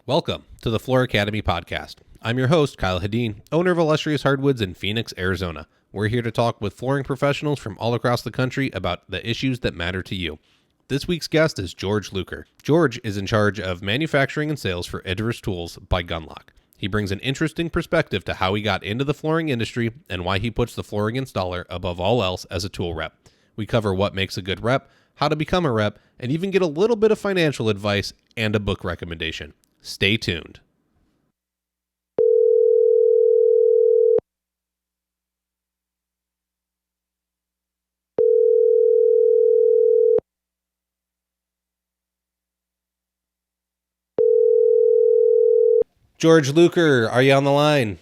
Welcome to the Floored-U-Cation podcast. I'm your host, Kyle Hedin, owner of Illustrious Hardwoods in Phoenix, Arizona. We're here to talk with flooring professionals from all across the country about the issues that matter to you. This week's guest is George Luker. George is in charge of manufacturing and sales for Edurus Tools by Gundlach. He brings an interesting perspective to how he got into the flooring industry and why he puts the flooring installer above all else as a tool rep. We cover what makes a good rep, how to become a rep, and even get a little bit of financial advice and a book recommendation. Stay tuned. George Luker, are you on the line?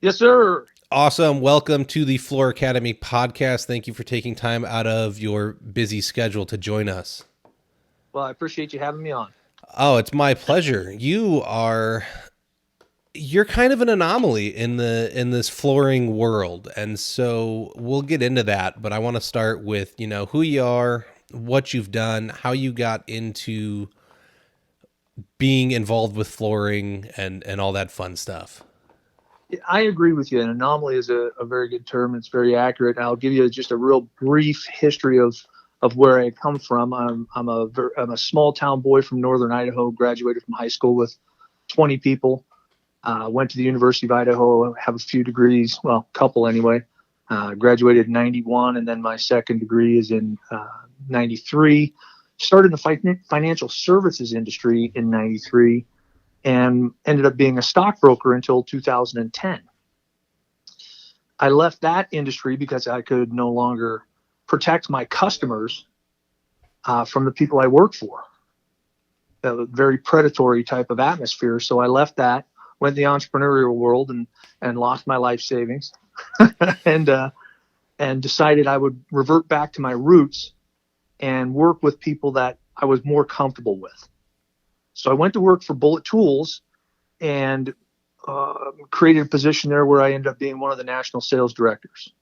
Yes, sir. Awesome. Welcome to the Floored-U-Cation podcast. Thank you for taking time out of your busy schedule to join us. Well, I appreciate you having me on. Oh, it's my pleasure. You're kind of an anomaly in this flooring world. And so we'll get into that, but I want to start with, who you are, what you've done, how you got into being involved with flooring and all that fun stuff. I agree with you. An anomaly is a very good term. It's very accurate. I'll give you just a real brief history of where I come from. I'm a small town boy from northern Idaho, graduated from high school with 20 people. Went to the University of Idaho, have a few degrees, well, a couple anyway. Graduated in 91, and then my second degree is in 93. Started in the financial services industry in 93 and ended up being a stockbroker until 2010. I left that industry because I could no longer protect my customers from the people I work for. A very predatory type of atmosphere. So I left that, went in the entrepreneurial world and lost my life savings and decided I would revert back to my roots and work with people that I was more comfortable with. So I went to work for Floored-U Tools and created a position there where I ended up being one of the national sales directors.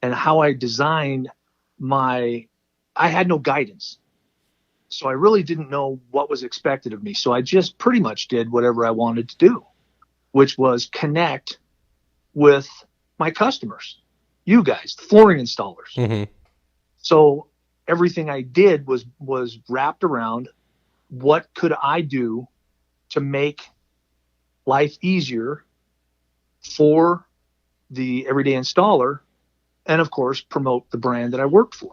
And how I designed I had no guidance. So I really didn't know what was expected of me. So I just pretty much did whatever I wanted to do, which was connect with my customers, you guys, the flooring installers. Mm-hmm. So everything I did was wrapped around what could I do to make life easier for the everyday installer and, of course, promote the brand that I worked for.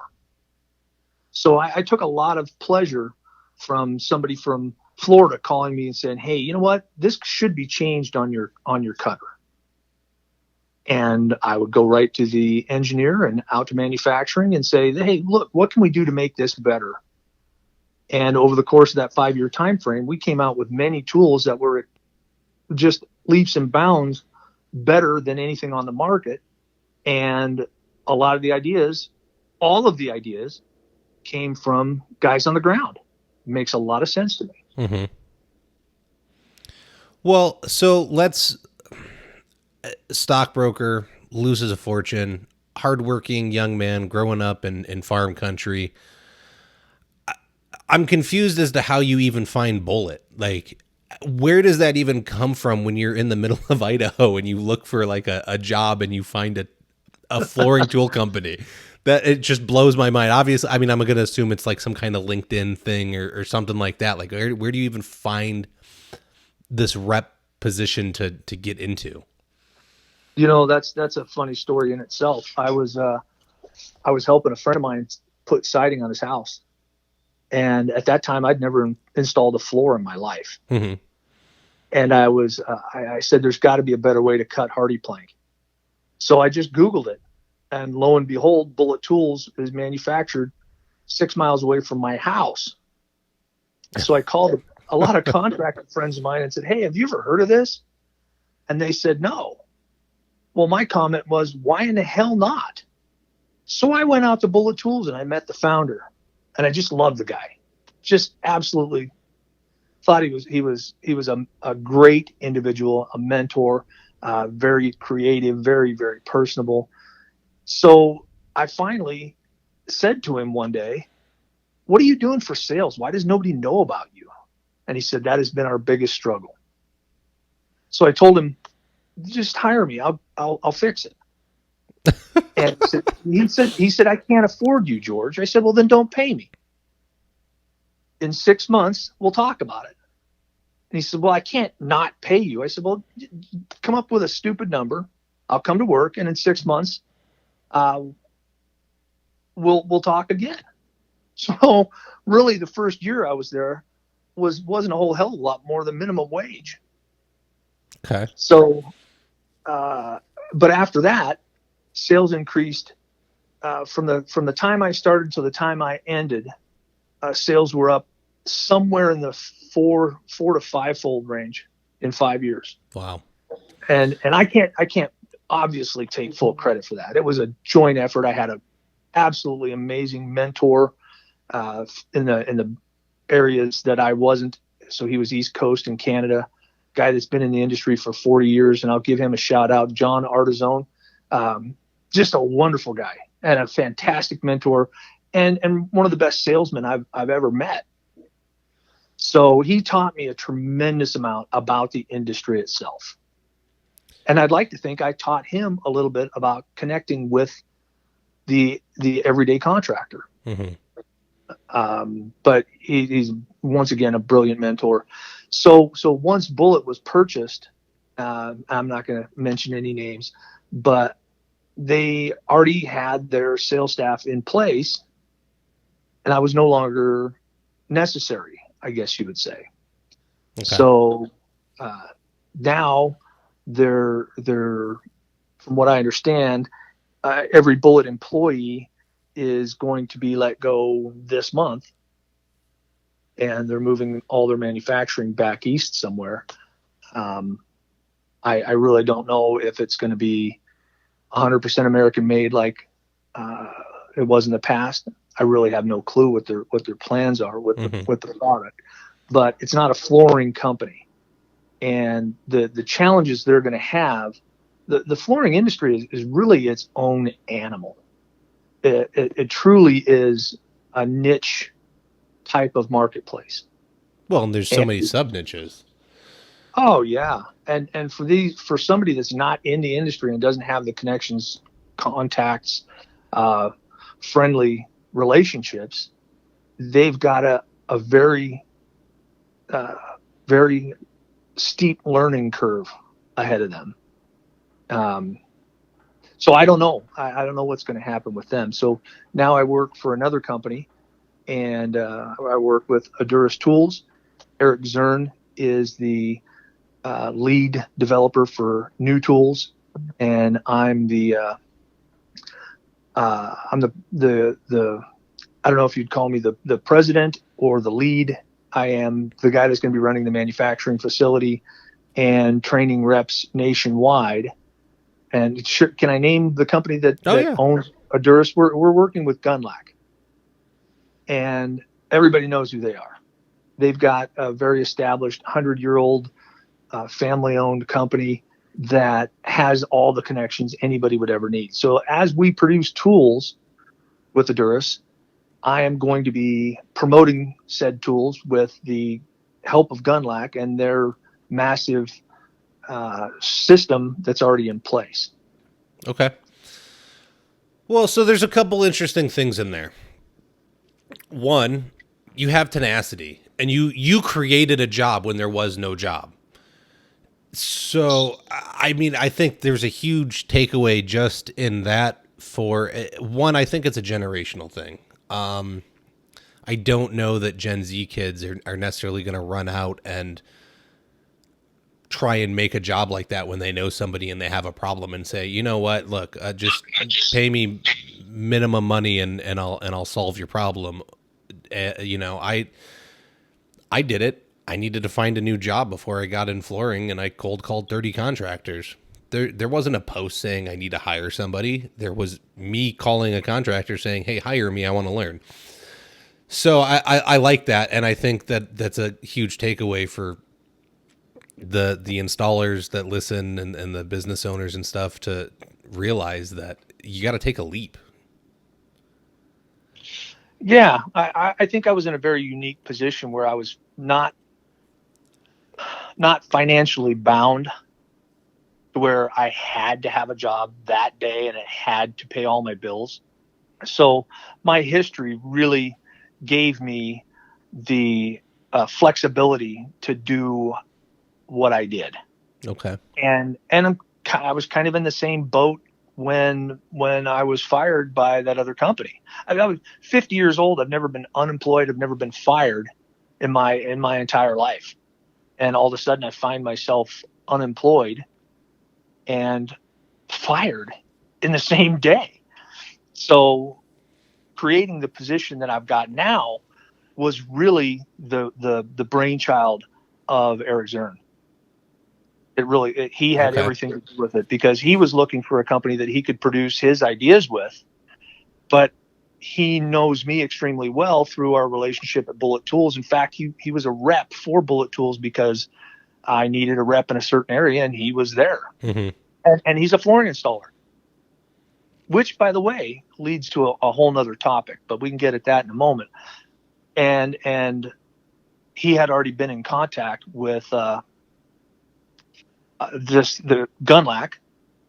So I took a lot of pleasure from somebody from Florida calling me and saying, hey, you know what? This should be changed on your cutter. And I would go right to the engineer and out to manufacturing and say, hey, look, what can we do to make this better? And over the course of that 5-year time frame, we came out with many tools that were just leaps and bounds better than anything on the market. And a lot of the ideas, all of the ideas, came from guys on the ground. It makes a lot of sense to me. Mm-hmm. Well, so let's stockbroker, loses a fortune, hardworking young man growing up in farm country. I'm confused as to how you even find bullet. Like, where does that even come from when you're in the middle of Idaho and you look for like a job and you find a flooring tool company? That it just blows my mind. Obviously, I mean, I'm going to assume it's like some kind of LinkedIn thing or something like that. Like, where do you even find this rep position to get into? That's a funny story in itself. I was helping a friend of mine put siding on his house. And at that time, I'd never installed a floor in my life. Mm-hmm. And I said, there's got to be a better way to cut hardy plank. So I just Googled it. And lo and behold, Floored-U Tools is manufactured 6 miles away from my house. So I called a lot of contractor friends of mine and said, hey, have you ever heard of this? And they said, no. Well, my comment was, why in the hell not? So I went out to Floored-U Tools and I met the founder. And I just loved the guy. Just absolutely thought he was a great individual, a mentor, very creative, very, very personable. So I finally said to him one day, what are you doing for sales? Why does nobody know about you? And he said, that has been our biggest struggle. So I told him, just hire me. I'll fix it. And he said, I can't afford you, George. I said, well, then don't pay me. In 6 months, we'll talk about it. And he said, well, I can't not pay you. I said, well, come up with a stupid number. I'll come to work. And in 6 months, we'll talk again. So really the first year I was there wasn't a whole hell of a lot more than minimum wage. Okay. So, but after that, sales increased from the time I started to the time I ended. Sales were up somewhere in the four to five-fold range in 5 years. Wow. And I can't obviously take full credit for that. It was a joint effort. I had a absolutely amazing mentor in the areas that I wasn't. So he was East Coast in Canada, guy that's been in the industry for 40 years, and I'll give him a shout out, John Artizone. Just a wonderful guy and a fantastic mentor, and one of the best salesmen I've ever met. So he taught me a tremendous amount about the industry itself. And I'd like to think I taught him a little bit about connecting with the everyday contractor. Mm-hmm. But he's once again a brilliant mentor. So once Bullet was purchased, I'm not going to mention any names, but they already had their sales staff in place, and I was no longer necessary, I guess you would say. Okay. So now they're from what I understand, every Bullet employee is going to be let go this month, and they're moving all their manufacturing back east somewhere. I really don't know if it's going to be 100% American made like it was in the past. I really have no clue what their plans are with the product, but it's not a flooring company, and the challenges they're going to have. The flooring industry is really its own animal. It truly is a niche type of marketplace. Well, and there's so many sub niches. Oh yeah, and for somebody that's not in the industry and doesn't have the connections, contacts, friendly relationships, they've got a very very steep learning curve ahead of them. So I don't know. I don't know what's going to happen with them. So now I work for another company, and I work with Edurus Tools. Eric Zern is the lead developer for new tools, and I'm the I don't know if you'd call me the president or the lead. I am the guy that's going to be running the manufacturing facility and training reps nationwide. And can I name the company that owns Edurus? We're working with Gundlach, and everybody knows who they are. They've got a very established 100-year-old family-owned company that has all the connections anybody would ever need. So as we produce tools with Edurus, I am going to be promoting said tools with the help of Gundlach and their massive system that's already in place. Okay. Well, so there's a couple interesting things in there. One, you have tenacity, and you created a job when there was no job. So, I mean, I think there's a huge takeaway just in that. For one, I think it's a generational thing. I don't know that Gen Z kids are necessarily going to run out and try and make a job like that when they know somebody and they have a problem and say, you know what, look, just pay me minimum money and I'll solve your problem. I did it. I needed to find a new job before I got in flooring, and I cold called 30 contractors. There wasn't a post saying I need to hire somebody. There was me calling a contractor saying, hey, hire me. I want to learn. So I like that. And I think that's a huge takeaway for the installers that listen and the business owners and stuff to realize that you got to take a leap. Yeah, I think I was in a very unique position where I was not not financially bound to where I had to have a job that day and it had to pay all my bills. So my history really gave me the flexibility to do what I did. Okay. And I was kind of in the same boat when I was fired by that other company. I was 50 years old. I've never been unemployed. I've never been fired in my entire life. And all of a sudden I find myself unemployed and fired in the same day. So creating the position that I've got now was really the brainchild of Eric Zern. He had Okay. everything to do with it because he was looking for a company that he could produce his ideas with, but he knows me extremely well through our relationship at Bullet Tools. In fact, he was a rep for Bullet Tools because I needed a rep in a certain area and he was there. Mm-hmm. And he's a flooring installer, which, by the way, leads to a whole nother topic, but we can get at that in a moment. And he had already been in contact with the Gundlach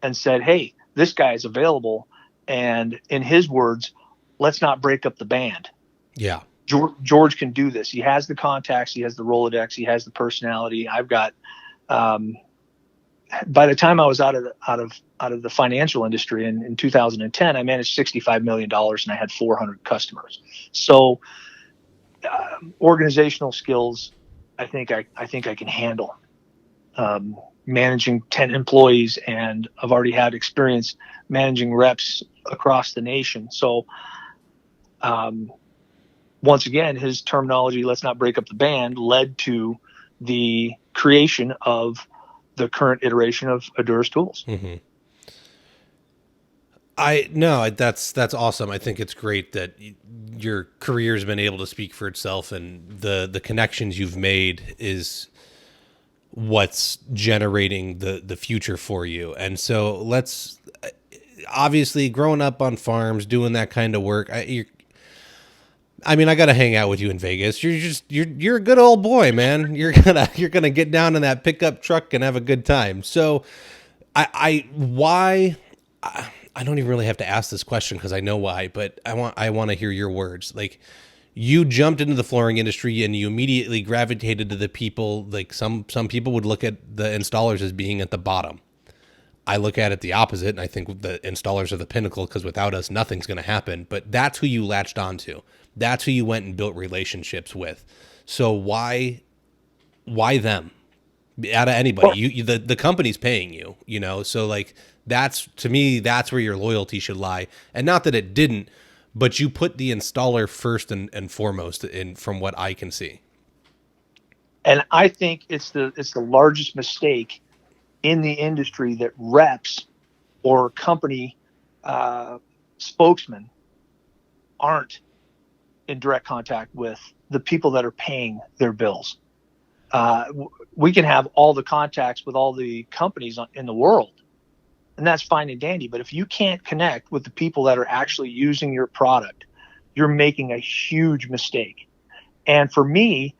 and said, "Hey, this guy is available." And in his words, let's not break up the band. Yeah. George can do this. He has the contacts. He has the Rolodex. He has the personality. I've got. By the time I was out of the financial industry in 2010, I managed $65 million and I had 400 customers. So organizational skills, I think I can handle. Managing 10 employees, and I've already had experience managing reps across the nation. So once again, his terminology, let's not break up the band, led to the creation of the current iteration of Edurus Tools. Mm-hmm. That's awesome. I think it's great that your career has been able to speak for itself, and the connections you've made is what's generating the future for you. And so obviously growing up on farms, doing that kind of work, I mean, I got to hang out with you in Vegas. You're a good old boy, man. You're gonna get down in that pickup truck and have a good time. So why, I don't even really have to ask this question because I know why, but I want to hear your words. Like, you jumped into the flooring industry and you immediately gravitated to the people. Like, some people would look at the installers as being at the bottom. I look at it the opposite, and I think the installers are the pinnacle because without us, nothing's going to happen. But that's who you latched onto. That's who you went and built relationships with. So why them? Out of anybody, the company's paying you, So like, to me, that's where your loyalty should lie. And not that it didn't, but you put the installer first and foremost from what I can see. And I think it's the largest mistake in the industry that reps or company spokesmen aren't in direct contact with the people that are paying their bills. We can have all the contacts with all the companies in the world, and that's fine and dandy. But if you can't connect with the people that are actually using your product, you're making a huge mistake. And for me,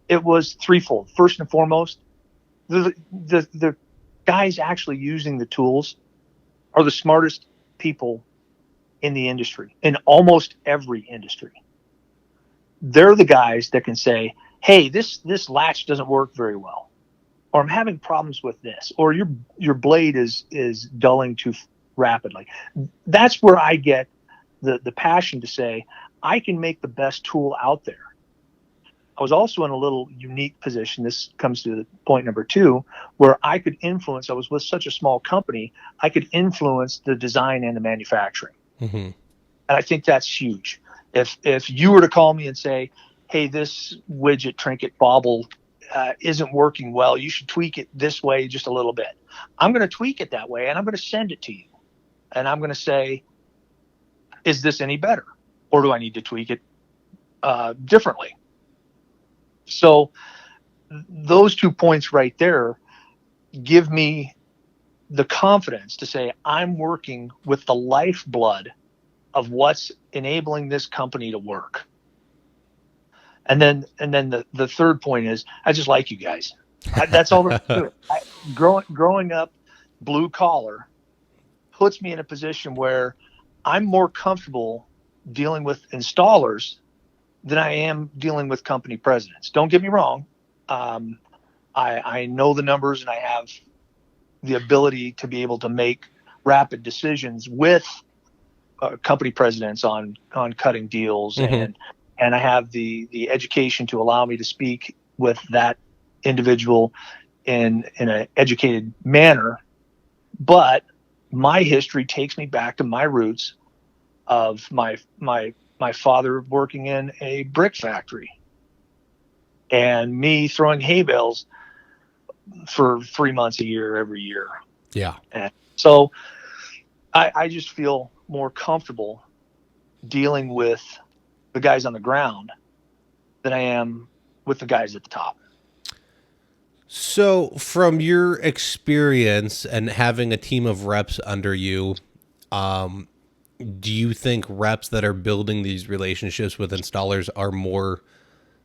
it was threefold. First and foremost, the guys actually using the tools are the smartest people in the industry, in almost every industry. They're the guys that can say, "Hey, this latch doesn't work very well," or "I'm having problems with this," or your blade is dulling too rapidly. That's where I get the passion to say, I can make the best tool out there. I was also in a little unique position. This comes to point number 2, where I could influence. I was with such a small company, I could influence the design and the manufacturing. Mm-hmm. And I think that's huge. If you were to call me and say, "Hey, this widget trinket bobble isn't working well, you should tweak it this way just a little bit," I'm going to tweak it that way, and I'm going to send it to you. And I'm going to say, "Is this any better? Or do I need to tweak it differently?" So those 2 points right there give me the confidence to say I'm working with the lifeblood of what's enabling this company to work. And then the third point is, I just like you guys. That's all there is to it. Growing up blue collar puts me in a position where I'm more comfortable dealing with installers than I am dealing with company presidents. Don't get me wrong. Um, I know the numbers and I have the ability to be able to make rapid decisions with company presidents on cutting deals, Mm-hmm. and I have the education to allow me to speak with that individual in an educated manner. But my history takes me back to my roots of my father working in a brick factory and me throwing hay bales for 3 months a year every year. Yeah. And so I just feel more comfortable dealing with the guys on the ground than I am with the guys at the top. So, from your experience and having a team of reps under you, um, do you think reps that are building these relationships with installers are more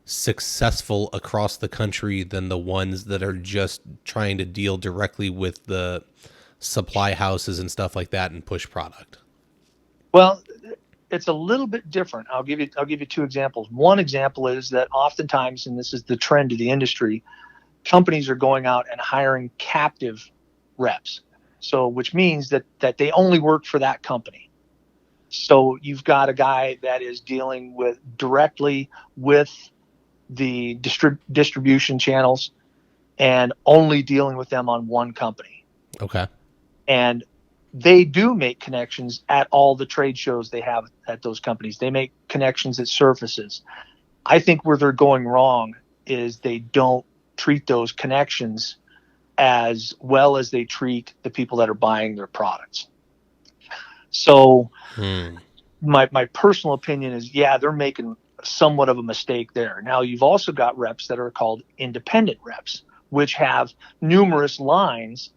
successful across the country than the ones that are just trying to deal directly with the supply houses and stuff like that and push product? Well, it's a little bit different. I'll give you two examples. One example is that oftentimes, and this is the trend of the industry, companies are going out and hiring captive reps. So, which means that they only work for that company. So you've got a guy that is dealing with directly with the distribution channels and only dealing with them on one company. Okay. And they do make connections at all the trade shows they have at those companies. They make connections at surfaces. I think where they're going wrong is they don't treat those connections as well as they treat the people that are buying their products. So my personal opinion is, yeah, they're making somewhat of a mistake there. Now, you've also got reps that are called independent reps, which have numerous lines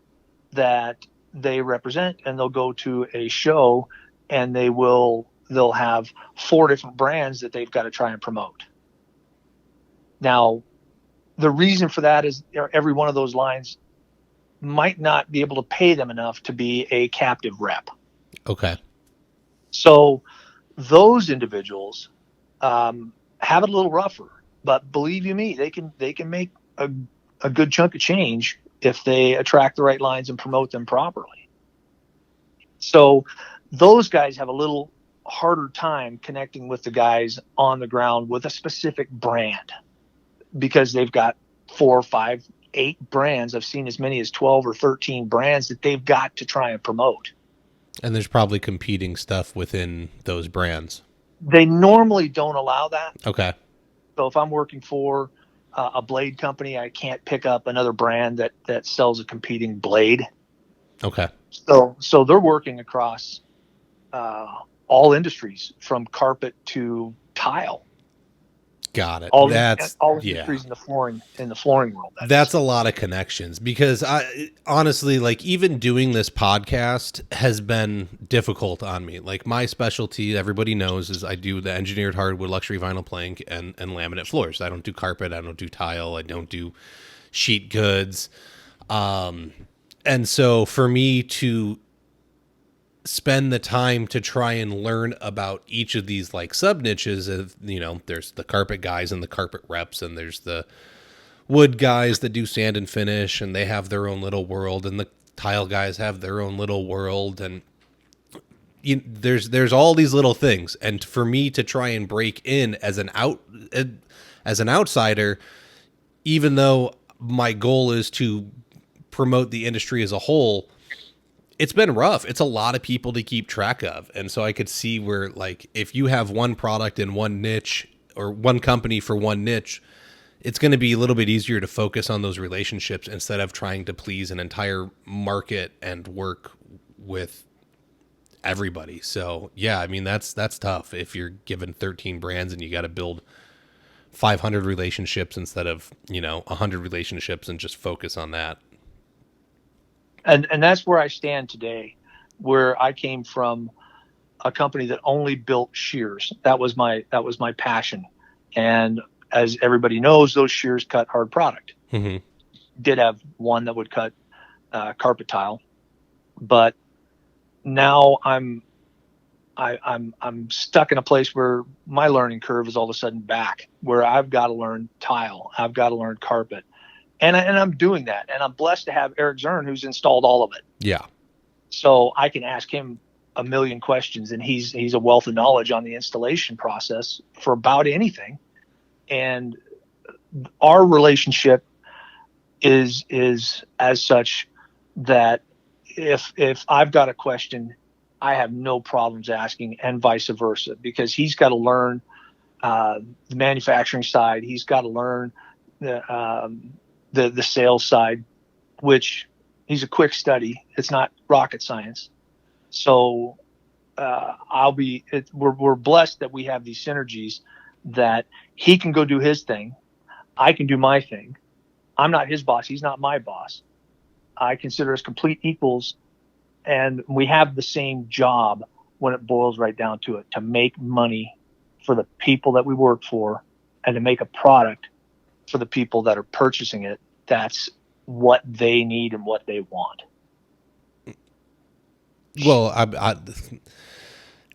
that they represent, and they'll go to a show and they'll have 4 different brands that they've got to try and promote. Now, the reason for that is every one of those lines might not be able to pay them enough to be a captive rep. Okay. So those individuals have it a little rougher, but believe you me, they can make a good chunk of change if they attract the right lines and promote them properly. So those guys have a little harder time connecting with the guys on the ground with a specific brand, because they've got 4, 5, 8 brands. I've seen as many as 12 or 13 brands that they've got to try and promote. And there's probably competing stuff within those brands. They normally don't allow that. Okay. So if I'm working for a blade company, I can't pick up another brand that sells a competing blade. Okay. So they're working across all industries, from carpet to tile. Got it. All Yeah. industries in the flooring world. That's a lot of connections, because I honestly, like, even doing this podcast has been difficult on me. Like, my specialty, everybody knows, is I do the engineered hardwood luxury vinyl plank and laminate floors. I don't do carpet. I don't do tile. I don't do sheet goods. And so for me to spend the time to try and learn about each of these like sub niches of, there's the carpet guys and the carpet reps, and there's the wood guys that do sand and finish, and they have their own little world, and the tile guys have their own little world, and there's all these little things. And for me to try and break in as an outsider, even though my goal is to promote the industry as a whole, it's been rough. It's a lot of people to keep track of. And so I could see where, like, if you have one product in one niche, or one company for one niche, it's going to be a little bit easier to focus on those relationships instead of trying to please an entire market and work with everybody. So yeah, I mean, that's tough if you're given 13 brands and you got to build 500 relationships instead of, 100 relationships, and just focus on that. And that's where I stand today, where I came from a company that only built shears. That was my passion. And as everybody knows, those shears cut hard product. Mm-hmm. Did have one that would cut carpet tile, but now I'm stuck in a place where my learning curve is all of a sudden back, where I've got to learn tile, I've got to learn carpet, and I'm doing that, and I'm blessed to have Eric Zern, who's installed all of it. Yeah. So I can ask him a million questions, and he's a wealth of knowledge on the installation process for about anything. And our relationship is as such that if I've got a question, I have no problems asking, and vice versa, because he's got to learn the manufacturing side. He's got to learn the sales side, which he's a quick study. It's not rocket science. So we're blessed that we have these synergies, that he can go do his thing, I can do my thing. I'm not his boss, he's not my boss. I consider us complete equals, and we have the same job when it boils right down to it: to make money for the people that we work for, and to make a product for the people that are purchasing it that's what they need and what they want. Well,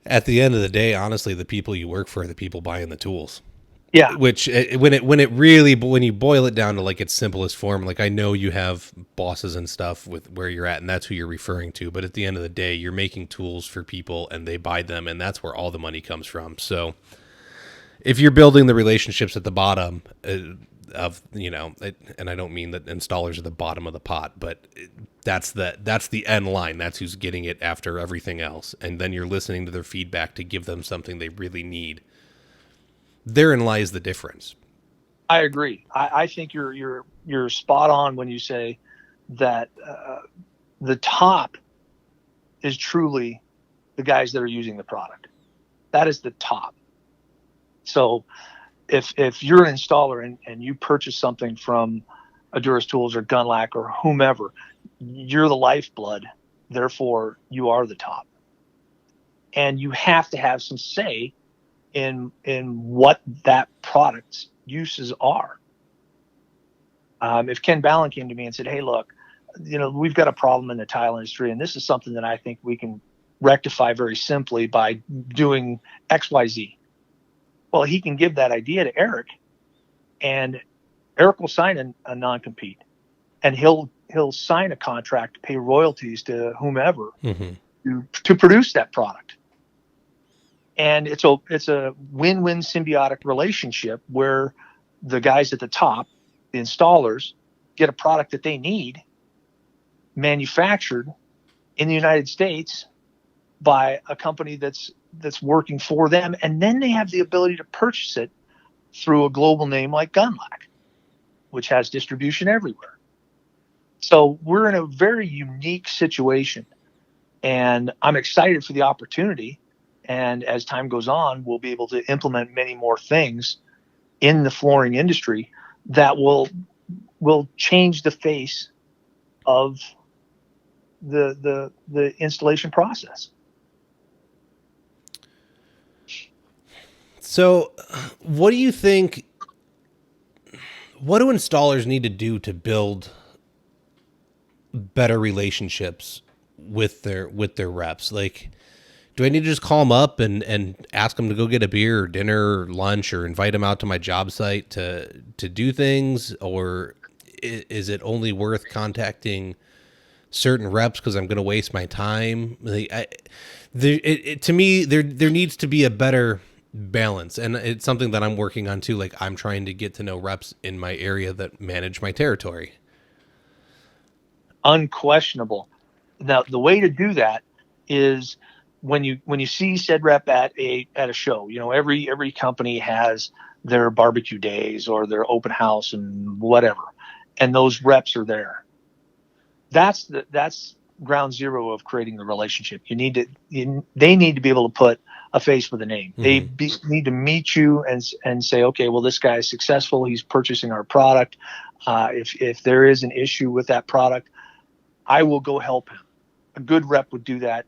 at the end of the day, honestly, the people you work for are the people buying the tools. Yeah. Which when you boil it down to like its simplest form, like I know you have bosses and stuff with where you're at, and that's who you're referring to. But at the end of the day, you're making tools for people, and they buy them, and that's where all the money comes from. So if you're building the relationships at the bottom of, and I don't mean that installers are the bottom of the pot, but that's the end line. That's who's getting it after everything else. And then you're listening to their feedback to give them something they really need. Therein lies the difference. I agree. I think you're spot on when you say that the top is truly the guys that are using the product. That is the top. So if you're an installer and you purchase something from Edurus Tools or Gundlach or whomever, you're the lifeblood. Therefore, you are the top. And you have to have some say in what that product's uses are. If Ken Ballin came to me and said, "Hey, look, we've got a problem in the tile industry, and this is something that I think we can rectify very simply by doing X, Y, Z." Well, he can give that idea to Eric, and Eric will sign a non-compete, and he'll sign a contract to pay royalties to whomever to produce that product. And it's a win-win symbiotic relationship where the guys at the top, the installers, get a product that they need manufactured in the United States by a company that's working for them, and then they have the ability to purchase it through a global name like Gundlach, which has distribution everywhere. So we're in a very unique situation, and I'm excited for the opportunity. And as time goes on, we'll be able to implement many more things in the flooring industry that will change the face of the installation process. So, what do you think? What do installers need to do to build better relationships with their reps? Like, do I need to just call them up and ask them to go get a beer or dinner or lunch, or invite them out to my job site to do things? Or is it only worth contacting certain reps because I'm going to waste my time? To me, there needs to be a better balance. And it's something that I'm working on too. Like, I'm trying to get to know reps in my area that manage my territory. Unquestionable. Now, the way to do that is when you see said rep at a show. Every company has their barbecue days or their open house and whatever, and those reps are there. That's ground zero of creating the relationship. They need to be able to put a face with a name. They need to meet you and say, okay, well, this guy is successful. He's purchasing our product. If there is an issue with that product, I will go help him. A good rep would do that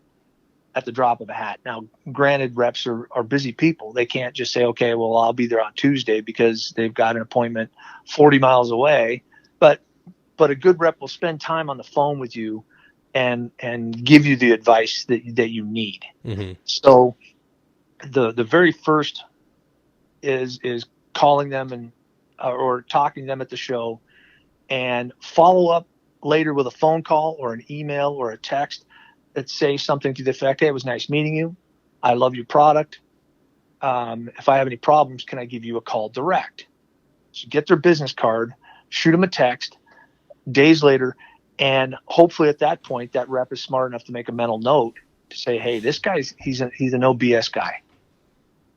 at the drop of a hat. Now, granted, reps are busy people. They can't just say, okay, well, I'll be there on Tuesday because they've got an appointment 40 miles away. But but a good rep will spend time on the phone with you and give you the advice that you need. Mm-hmm. So the very first is calling them and or talking to them at the show, and follow up later with a phone call or an email or a text that say something to the effect, "Hey, it was nice meeting you. I love your product. If I have any problems, can I give you a call direct?" So get their business card, shoot them a text days later, and hopefully at that point, that rep is smart enough to make a mental note to say, "Hey, this guy's he's a no BS guy.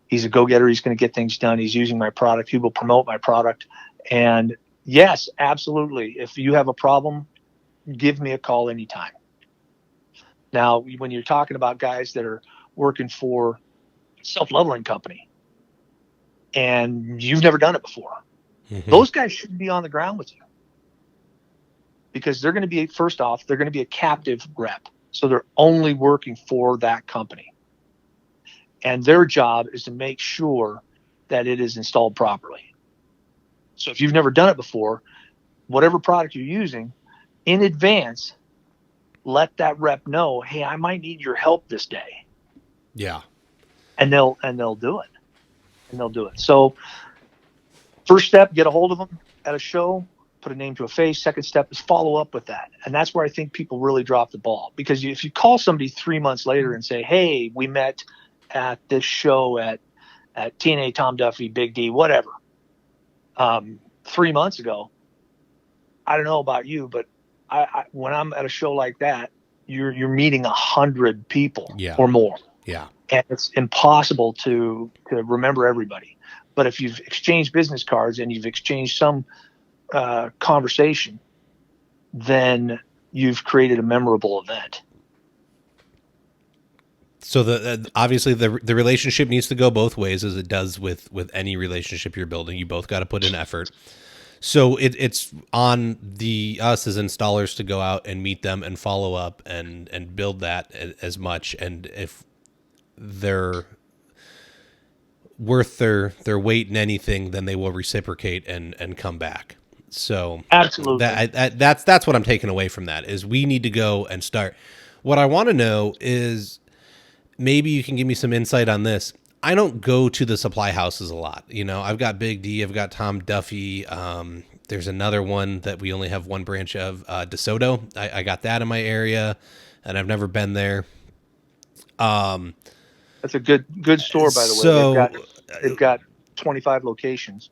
He's a go-getter. He's going to get things done. He's using my product. He will promote my product." And yes, absolutely. If you have a problem, give me a call anytime. Now, when you're talking about guys that are working for a self-leveling company and you've never done it before, those guys shouldn't be on the ground with you, because they're going to be, first off, they're going to be a captive rep. So they're only working for that company. And their job is to make sure that it is installed properly. So if you've never done it before, whatever product you're using, in advance, let that rep know, "Hey, I might need your help this day." Yeah. And they'll do it. And they'll do it. So first step, get a hold of them at a show, put a name to a face. Second step is follow up with that. And that's where I think people really drop the ball, because if you call somebody 3 months later and say, "Hey, we met at this show at TNA, Tom Duffy, Big D, whatever, 3 months ago," I don't know about you, but I when I'm at a show like that, you're meeting 100 people or more. Yeah. And it's impossible to remember everybody. But if you've exchanged business cards and you've exchanged some conversation, then you've created a memorable event. So obviously the relationship needs to go both ways, as it does with any relationship you're building. You both got to put in effort. So it's on us as installers to go out and meet them and follow up and build that as much. And if they're worth their weight in anything, then they will reciprocate and come back. So absolutely, that's what I'm taking away from that, is we need to go and start. What I want to know is, maybe you can give me some insight on this. I don't go to the supply houses a lot. You know, I've got Big D, I've got Tom Duffy. There's another one that we only have one branch of, DeSoto. I got that in my area, and I've never been there. That's a good store, by the way. So they've got 25 locations.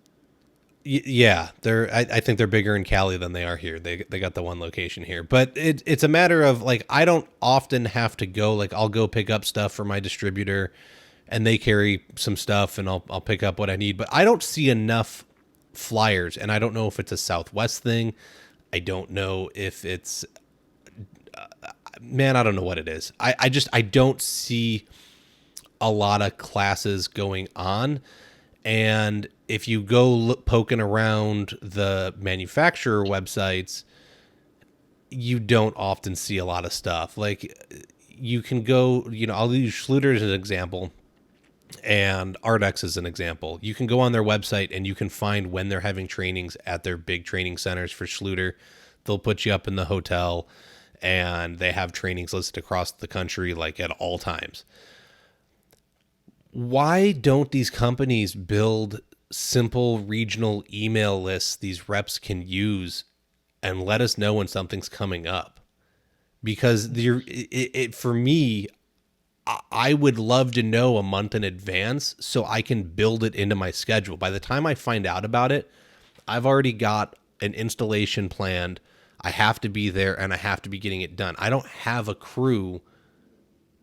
Yeah, I think they're bigger in Cali than they are here. They got the one location here, but it's a matter of, like, I don't often have to go. Like, I'll go pick up stuff for my distributor, and they carry some stuff, and I'll pick up what I need. But I don't see enough flyers, and I don't know if it's a Southwest thing. I don't know if it's man, I don't know what it is. I don't see a lot of classes going on. And if you go poking around the manufacturer websites, you don't often see a lot of stuff. Like, you can go, I'll use Schluter as an example and Ardex as an example. You can go on their website and you can find when they're having trainings at their big training centers. For Schluter, they'll put you up in the hotel, and they have trainings listed across the country, like, at all times. Why don't these companies build simple regional email lists these reps can use and let us know when something's coming up? Because for me, I would love to know a month in advance so I can build it into my schedule. By the time I find out about it, I've already got an installation planned. I have to be there, and I have to be getting it done. I don't have a crew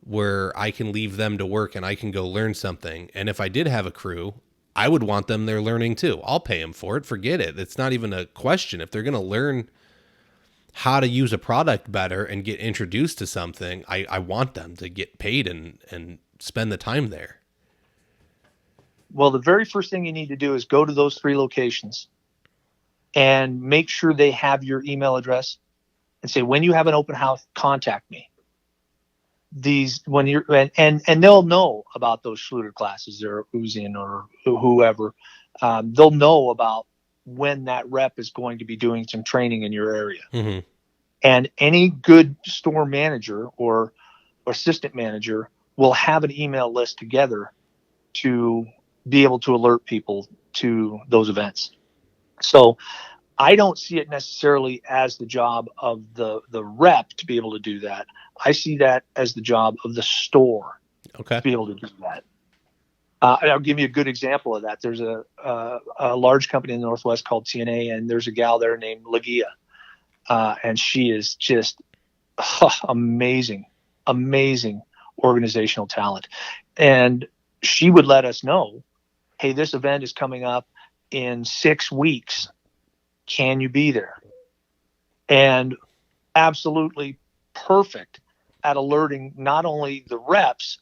where I can leave them to work and I can go learn something. And if I did have a crew, I would want them there learning too. I'll pay them for it. Forget it. It's not even a question. If they're going to learn how to use a product better and get introduced to something, I want them to get paid and spend the time there. Well, the very first thing you need to do is go to those 3 locations and make sure they have your email address, and say, when you have an open house, contact me. When you're and they'll know about those Schluter classes, or Uzian or whoever. They'll know about when that rep is going to be doing some training in your area. Mm-hmm. And any good store manager or assistant manager will have an email list together to be able to alert people to those events. So I don't see it necessarily as the job of the rep to be able to do that. I see that as the job of the store Okay. to be able to do that. And I'll give you a good example of that. There's a large company in the Northwest called TNA, and there's a gal there named Lagia. And she is just amazing organizational talent. And she would let us know, hey, this event is coming up in 6 weeks. Can you be there? And absolutely perfect at alerting not only the reps,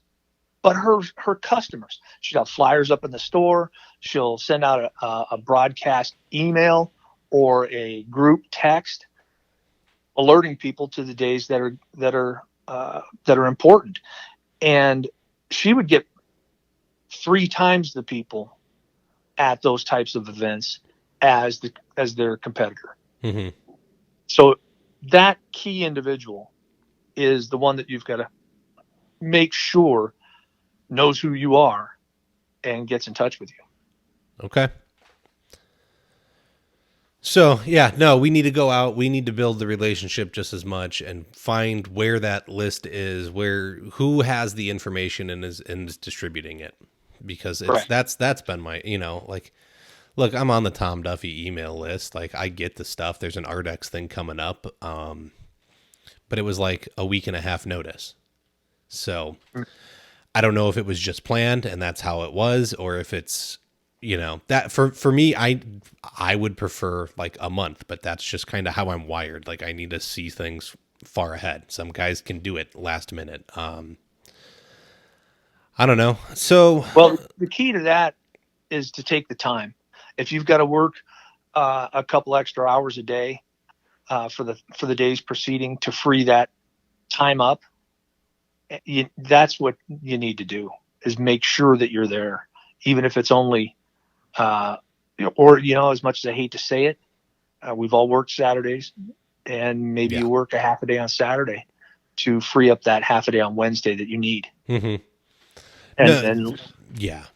but her customers. She'll have flyers up in the store. She'll send out a broadcast email or a group text alerting people to the days that are important. And she would get 3 times the people at those types of events as their competitor. Mm-hmm. So that key individual is the one that you've got to make sure knows who you are and gets in touch with you. Okay. So, yeah, no, we need to go out. We need to build the relationship just as much and find where that list is, who has the information and is distributing it. Because that's been my, like, look, I'm on the Tom Duffy email list. Like, I get the stuff. There's an Ardex thing coming up. But it was like a week and a half notice. So I don't know if it was just planned and that's how it was, or if it's, that for me, I would prefer like a month, but that's just kind of how I'm wired. Like, I need to see things far ahead. Some guys can do it last minute. I don't know. So, well, the key to that is to take the time. If you've got to work a couple extra hours a day for the days preceding to free that time up, that's what you need to do, is make sure that you're there, even if it's only, as much as I hate to say it, we've all worked Saturdays, and maybe you work a half a day on Saturday to free up that half a day on Wednesday that you need. Mm-hmm. And yeah,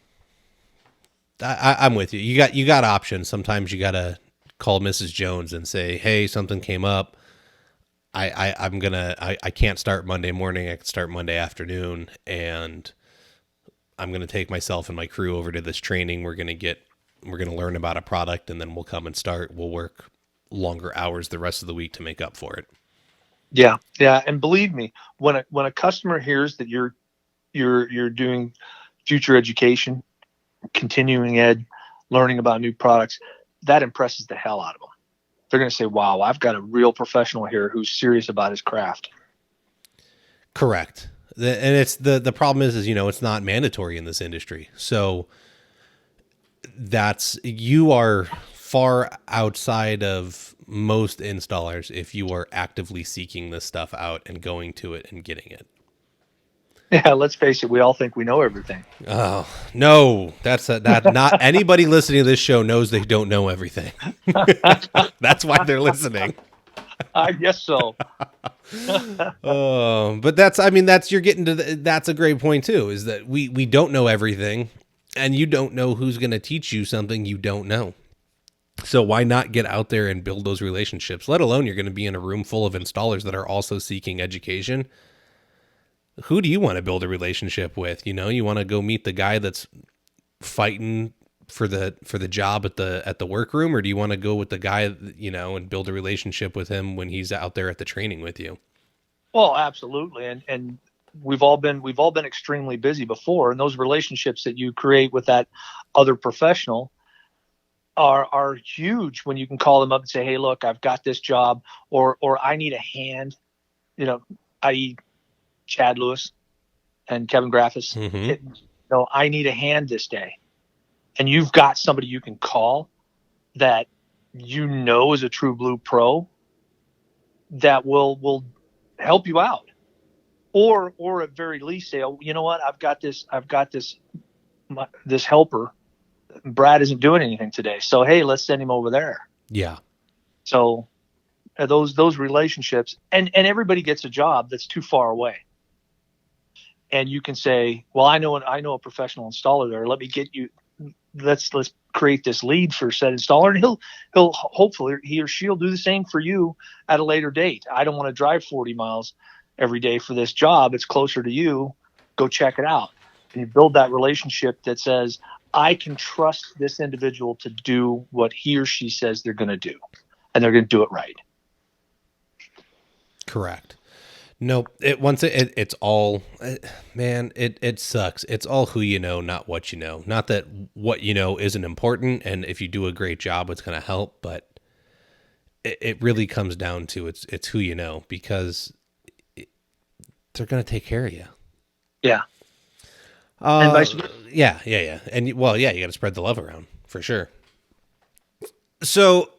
I'm with you. You got options. Sometimes you got to call Mrs. Jones and say, hey, something came up. I can't start Monday morning. I can start Monday afternoon, and I'm going to take myself and my crew over to this training. We're going to learn about a product, and then we'll come and start. We'll work longer hours the rest of the week to make up for it. Yeah. Yeah. And believe me, when a customer hears that you're doing future education, continuing ed, learning about new products, that impresses the hell out of them. They're going to say, wow, I've got a real professional here who's serious about his craft. Correct. And it's the problem is, it's not mandatory in this industry. So you are far outside of most installers if you are actively seeking this stuff out and going to it and getting it. Yeah, let's face it. We all think we know everything. Oh, no, that not anybody listening to this show knows they don't know everything. That's why they're listening. I guess so. But that's you're getting to that's a great point too, is that we don't know everything, and you don't know who's going to teach you something you don't know. So why not get out there and build those relationships, let alone you're going to be in a room full of installers that are also seeking education. Who do you want to build a relationship with? You want to go meet the guy that's fighting for the job at the workroom, or do you want to go with the guy, and build a relationship with him when he's out there at the training with you? Well, absolutely. And we've all been extremely busy before, and those relationships that you create with that other professional are huge when you can call them up and say, hey, look, I've got this job, or I need a hand, i.e. Chad Lewis and Kevin Graffis. Mm-hmm. I need a hand this day. And you've got somebody you can call that is a true blue pro that will help you out. Or at very least say, oh, you know what, I've got this helper Brad isn't doing anything today. So, hey, let's send him over there. Yeah. So those relationships, and everybody gets a job that's too far away. And you can say, well, I know a professional installer there. Let me get you, let's create this lead for said installer. And he'll hopefully, he or she'll do the same for you at a later date. I don't want to drive 40 miles every day for this job. It's closer to you. Go check it out. And you build that relationship that says, I can trust this individual to do what he or she says they're going to do, and they're going to do it right. Correct. Nope. It's all, man, it sucks. It's all who you know, not what you know. Not that what you know isn't important, and if you do a great job, it's going to help, but it really comes down to it's who you know, because they're going to take care of you. Yeah. And vice versa. Yeah. And well, yeah, you got to spread the love around for sure. So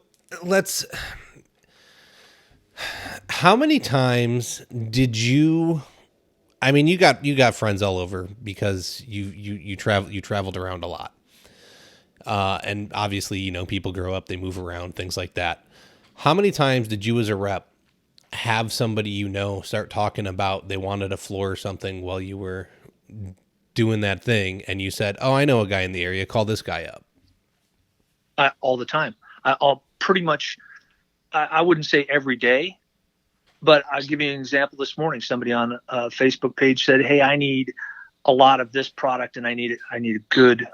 how many times did you, I mean, you got friends all over because you traveled around a lot. And obviously, you know, people grow up, they move around, things like that. How many times did you as a rep have somebody, you know, start talking about they wanted a floor or something while you were doing that thing, and you said, oh, I know a guy in the area, call this guy up? All the time. I'll pretty much, I wouldn't say every day, but I'll give you an example. This morning, somebody on a Facebook page said, hey, I need a lot of this product, and I need a good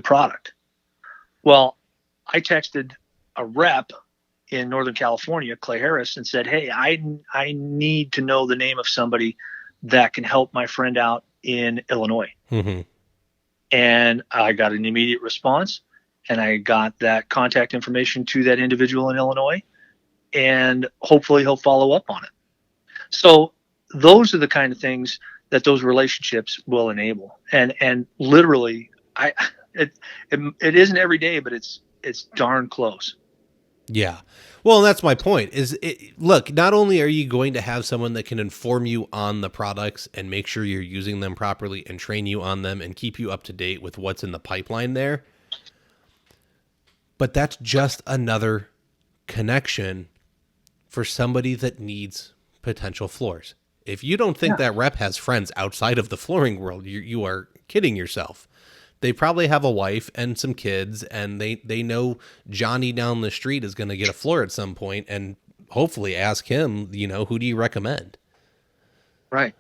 product. Well, I texted a rep in Northern California, Clay Harris, and said, hey, I need to know the name of somebody that can help my friend out in Illinois. Mm-hmm. And I got an immediate response, and I got that contact information to that individual in Illinois, and hopefully he'll follow up on it. So those are the kind of things that those relationships will enable. And literally, it isn't every day, but it's darn close. Yeah. Well, that's my point look, not only are you going to have someone that can inform you on the products and make sure you're using them properly and train you on them and keep you up to date with what's in the pipeline there, but that's just another connection for somebody that needs potential floors. If you don't think that rep has friends outside of the flooring world, you are kidding yourself. They probably have a wife and some kids, and they know Johnny down the street is going to get a floor at some point, and hopefully ask him, you know, who do you recommend? Right.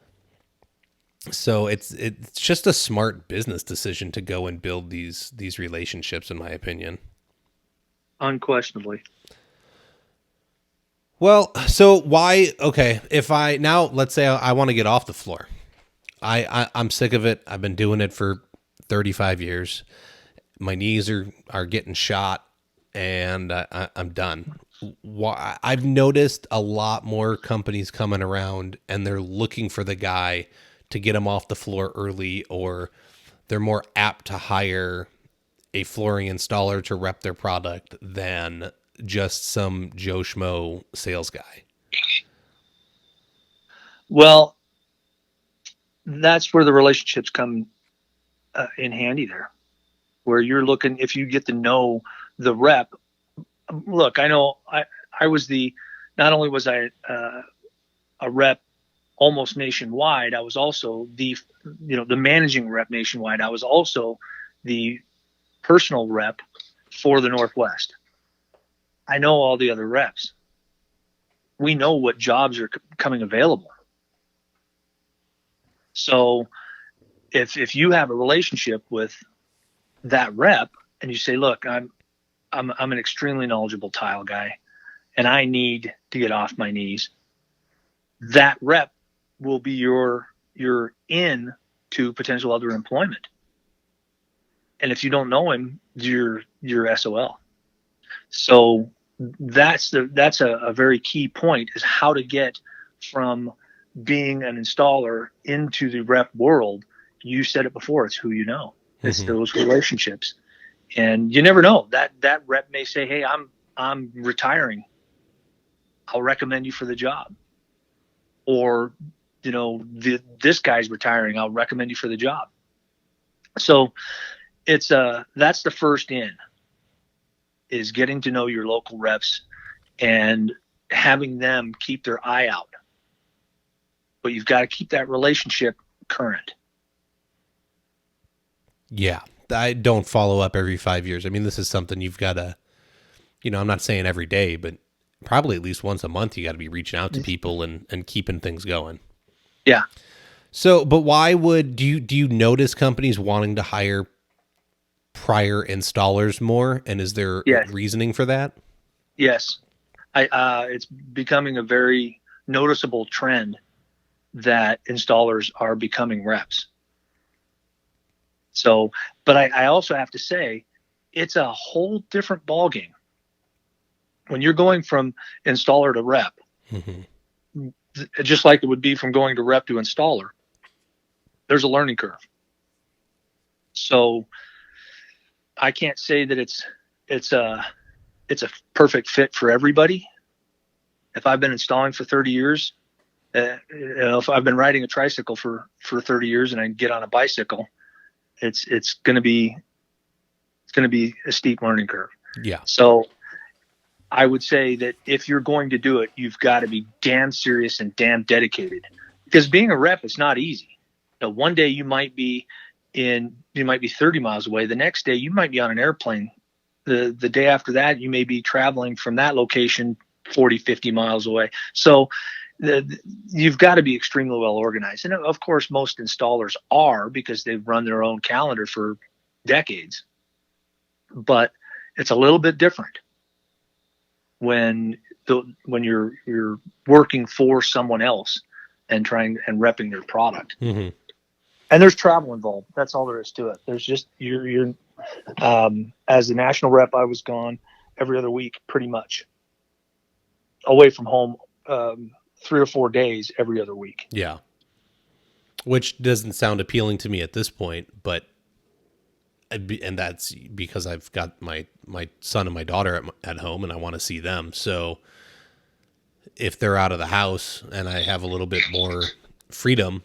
So it's just a smart business decision to go and build these relationships, in my opinion. Unquestionably. Well, so why? Okay, if I now let's say I want to get off the floor, I'm sick of it. I've been doing it for 35 years. My knees are getting shot, and I'm done. I've noticed a lot more companies coming around, and they're looking for the guy to get them off the floor early, or they're more apt to hire a flooring installer to rep their product than just some Joe Schmo sales guy. Well, that's where the relationships come in handy there, where you're looking, if you get to know the rep. Look, I know I was not only was I a rep almost nationwide, I was also the managing rep nationwide. I was also the personal rep for the Northwest. I know all the other reps. We know what jobs are coming available. So if you have a relationship with that rep and you say, look, I'm an extremely knowledgeable tile guy, and I need to get off my knees, that rep will be your in to potential other employment. And if you don't know him, you're SOL. So that's a very key point, is how to get from being an installer into the rep world. You said it before, it's who you know. It's those relationships. And you never know, that rep may say, hey, I'm retiring. I'll recommend you for the job. Or, this guy's retiring. I'll recommend you for the job. So that's the first in, is getting to know your local reps and having them keep their eye out. But you've got to keep that relationship current. Yeah. I don't follow up every 5 years. I mean, this is something you've got to, I'm not saying every day, but probably at least once a month, you got to be reaching out to people and keeping things going. Yeah. So, but why do you notice companies wanting to hire prior installers more? And is there Yes. reasoning for that? Yes. It's becoming a very noticeable trend that installers are becoming reps. So, but I also have to say, it's a whole different ballgame when you're going from installer to rep. Mm-hmm. Just like it would be from going to rep to installer. There's a learning curve. So I can't say that it's a perfect fit for everybody. If I've been installing for 30 years, if I've been riding a tricycle for 30 years and I get on a bicycle, it's going to be a steep learning curve. Yeah. So I would say that if you're going to do it, you've got to be damn serious and damn dedicated, because being a rep is not easy. One day you might be 30 miles away. The next day you might be on an airplane. The day after that, you may be traveling from that location 40, 50 miles away. So you've got to be extremely well organized. And of course, most installers are, because they've run their own calendar for decades. But it's a little bit different when you're working for someone else and repping their product. Mm-hmm. And there's travel involved. That's all there is to it. There's just you're as a national rep, I was gone every other week, pretty much, away from home, 3 or 4 days every other week. Yeah, which doesn't sound appealing to me at this point, but and that's because I've got my son and my daughter at home, and I want to see them. So if they're out of the house and I have a little bit more freedom,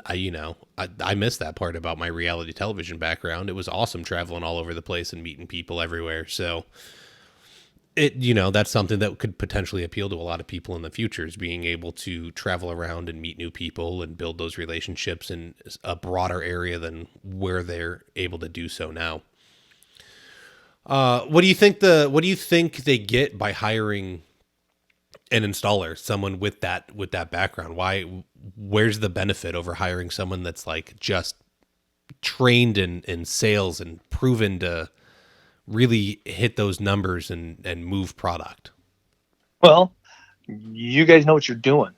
I miss that part about my reality television background. It was awesome traveling all over the place and meeting people everywhere. So that's something that could potentially appeal to a lot of people in the future, is being able to travel around and meet new people and build those relationships in a broader area than where they're able to do so now. What do you think they get by hiring an installer, someone with that background? Where's the benefit over hiring someone that's like just trained in sales and proven to really hit those numbers and move product? Well, you guys know what you're doing.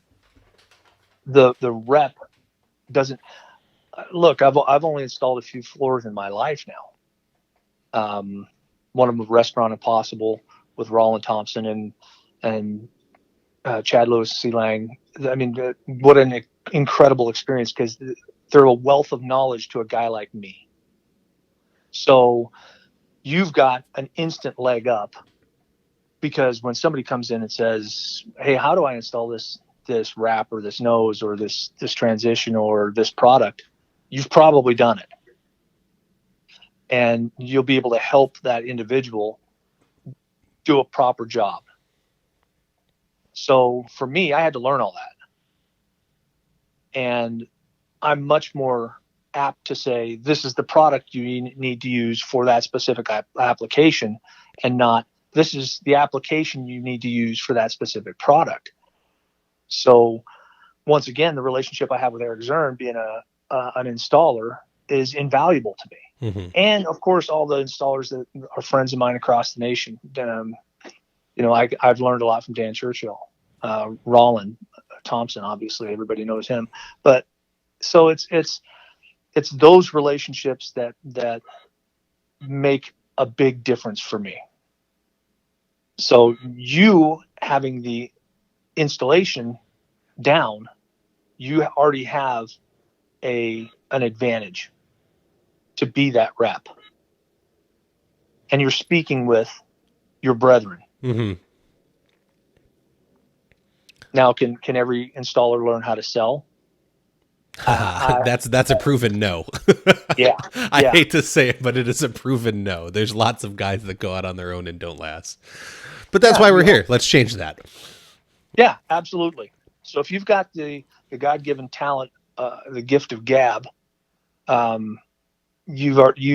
The rep doesn't look. I've only installed a few floors in my life now. One of them, Restaurant Impossible, with Roland Thompson and Chad Lewis, C. Lang. I mean, what an incredible experience, because they're a wealth of knowledge to a guy like me. So you've got an instant leg up, because when somebody comes in and says, hey, how do I install this wrap or this nose or this transition or this product, you've probably done it. And you'll be able to help that individual do a proper job. So for me, I had to learn all that. And I'm much more apt to say, this is the product you need to use for that specific application, and not, this is the application you need to use for that specific product. So once again, the relationship I have with Eric Zern, being an installer, is invaluable to me. Mm-hmm. And of course, all the installers that are friends of mine across the nation. I've learned a lot from Dan Churchill, Roland Thompson, obviously everybody knows him. But so it's those relationships that make a big difference for me. So you having the installation down, you already have an advantage to be that rep, and you're speaking with your brethren. Mm-hmm. Now, can every installer learn how to sell? That's a proven no. Yeah. I Yeah. hate to say it, but it is a proven no. There's lots of guys that go out on their own and don't last. But that's Yeah. why we're here. Let's change that. Yeah, absolutely. So if you've got the God-given talent, the gift of gab, um, you've been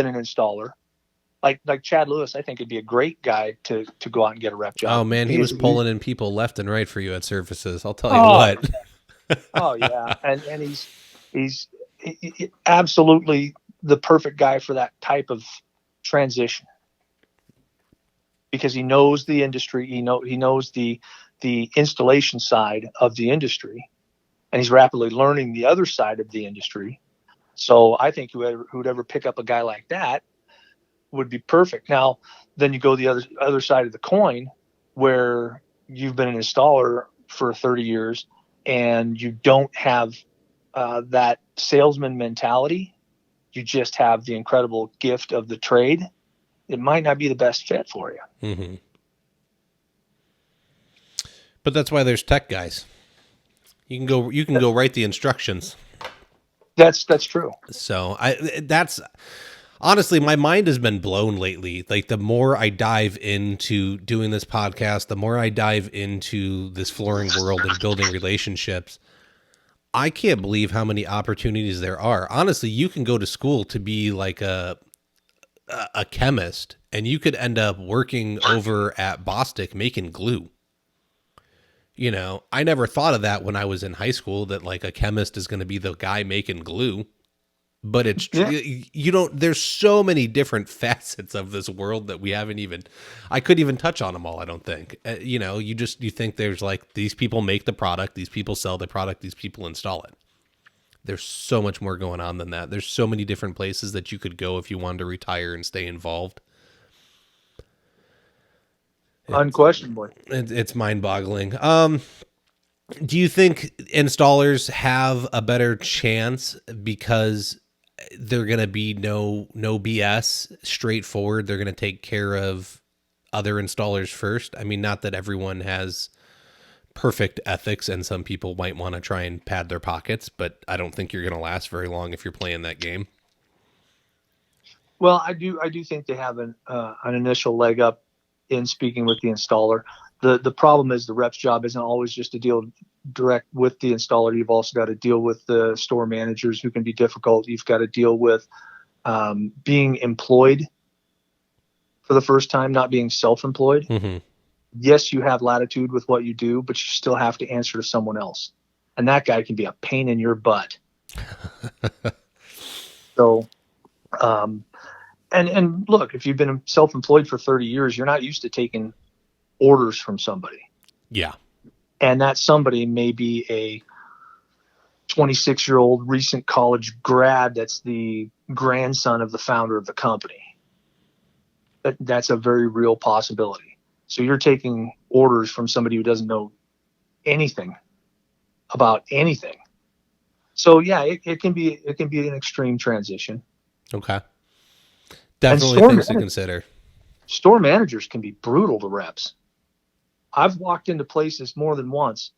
an installer. Like Chad Lewis, I think it'd be a great guy to go out and get a rep Oh job. man, he was pulling in people left and right for you at services. I'll tell you Oh, what. oh yeah, and he's absolutely the perfect guy for that type of transition because he knows the industry. He knows the installation side of the industry, and he's rapidly learning the other side of the industry. So I think who'd ever pick up a guy like that would be perfect. Now, then you go the other side of the coin, where you've been an installer for 30 years and you don't have that salesman mentality. You just have the incredible gift of the trade. It might not be the best fit for you. Mm-hmm. But that's why there's tech guys. You can go write the instructions. That's true. So that's honestly, my mind has been blown lately. Like the more I dive into doing this podcast, the more I dive into this flooring world and building relationships, I can't believe how many opportunities there are. Honestly, you can go to school to be like a chemist, and you could end up working over at Bostik making glue. You know, I never thought of that when I was in high school, that like a chemist is going to be the guy making glue. But it's true. Yeah. You don't, there's so many different facets of this world that we haven't even, I couldn't even touch on them all. I don't think, you know, you think there's like, these people make the product, these people sell the product, these people install it. There's so much more going on than that. There's so many different places that you could go if you wanted to retire and stay involved. Unquestionably. It's mind boggling. Do you think installers have a better chance because they're going to be no BS, straightforward? They're going to take care of other installers first. I mean, not that everyone has perfect ethics and some people might want to try and pad their pockets, but I don't think you're going to last very long if you're playing that game. Well, I do think they have an initial leg up in speaking with the installer. The problem is the rep's job isn't always just to deal direct with the installer. You've also got to deal with the store managers who can be difficult. You've got to deal with being employed for the first time, not being self-employed. Mm-hmm. Yes, you have latitude with what you do, but you still have to answer to someone else. And that guy can be a pain in your butt. So, and look, if you've been self-employed for 30 years, you're not used to taking orders from somebody. Yeah. And that somebody may be a 26-year-old recent college grad that's the grandson of the founder of the company. That's a very real possibility. So you're taking orders from somebody who doesn't know anything about anything. So yeah, it can be an extreme transition. Okay. Definitely things to consider. Store managers can be brutal to reps. I've walked into places more than once,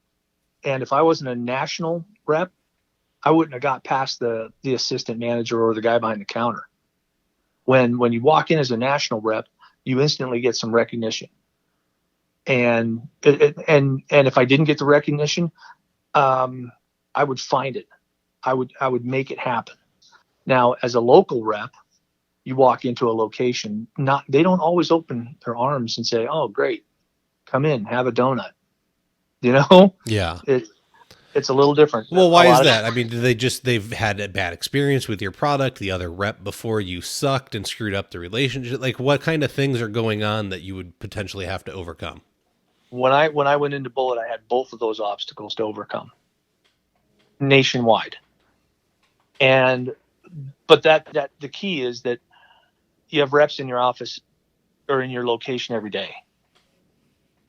and if I wasn't a national rep, I wouldn't have got past the assistant manager or the guy behind the counter. When you walk in as a national rep, you instantly get some recognition. And if I didn't get the recognition, I would find it. I would make it happen. Now, as a local rep, you walk into a location, they don't always open their arms and say, "Oh, great, come in, have a donut." You know? Yeah. It's a little different. Well, why is that? I mean, they've had a bad experience with your product, the other rep before you sucked and screwed up the relationship? Like, what kind of things are going on that you would potentially have to overcome? When I went into Bullet, I had both of those obstacles to overcome nationwide. But that the key is that you have reps in your office or in your location every day,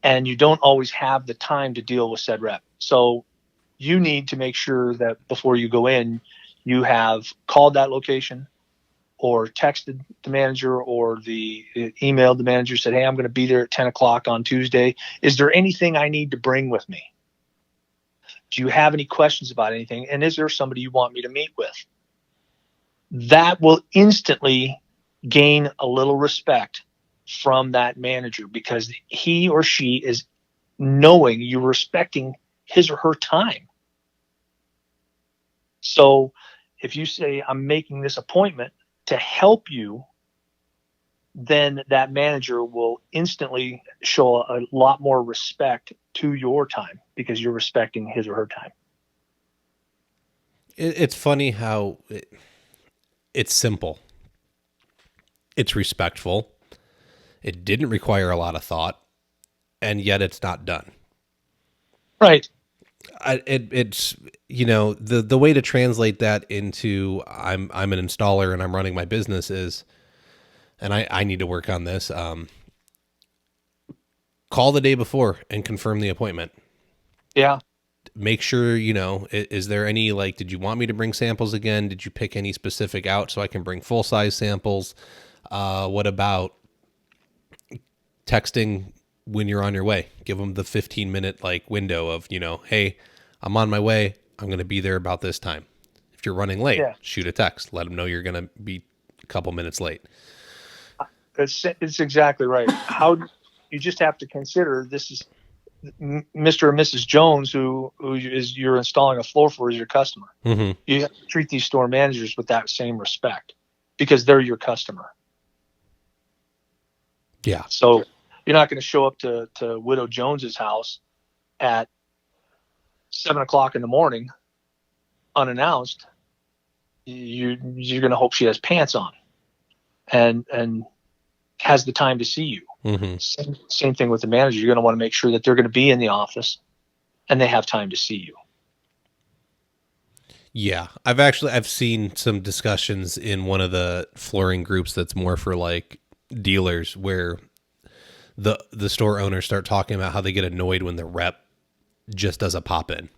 and you don't always have the time to deal with said rep. So you need to make sure that before you go in, you have called that location or texted the manager or emailed the manager, said, "Hey, I'm going to be there at 10 o'clock on Tuesday. Is there anything I need to bring with me? Do you have any questions about anything? And is there somebody you want me to meet with?" that will instantly gain a little respect from that manager, because he or she is knowing you're respecting his or her time. So if you say, I'm making this appointment to help you, then that manager will instantly show a lot more respect to your time because you're respecting his or her time. It's funny how it's simple. It's respectful. It didn't require a lot of thought, and yet it's not done. Right. It's the way to translate that into I'm an installer and I'm running my business is, and I need to work on this. Call the day before and confirm the appointment. Yeah. Make sure, is there any, like, did you want me to bring samples again? Did you pick any specific out so I can bring full size samples? What about texting when you're on your way? Give them the 15-minute like window of, hey, I'm on my way. I'm going to be there about this time. If you're running late, shoot a text. Let them know you're going to be a couple minutes late. It's exactly right. How you just have to consider this is Mr. or Mrs. Jones, who is you're installing a floor for, is your customer. Mm-hmm. You have to treat these store managers with that same respect because they're your customer. Yeah. So you're not going to show up to Widow Jones's house at 7:00 in the morning unannounced. You're going to hope she has pants on and has the time to see you. Mm-hmm. Same thing with the manager. You're going to want to make sure that they're going to be in the office and they have time to see you. Yeah. I've seen some discussions in one of the flooring groups that's more for like dealers where the store owners start talking about how they get annoyed when the rep just does a pop in.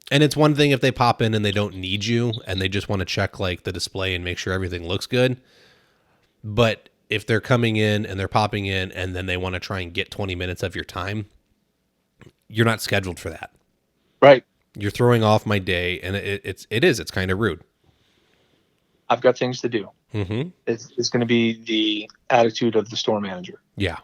And it's one thing if they pop in and they don't need you and they just want to check like the display and make sure everything looks good. But if they're coming in and they're popping in and then they want to try and get 20 minutes of your time, you're not scheduled for that. Right. You're throwing off my day, and it's kind of rude. I've got things to do. Mm-hmm. It's going to be the attitude of the store manager. Yeah.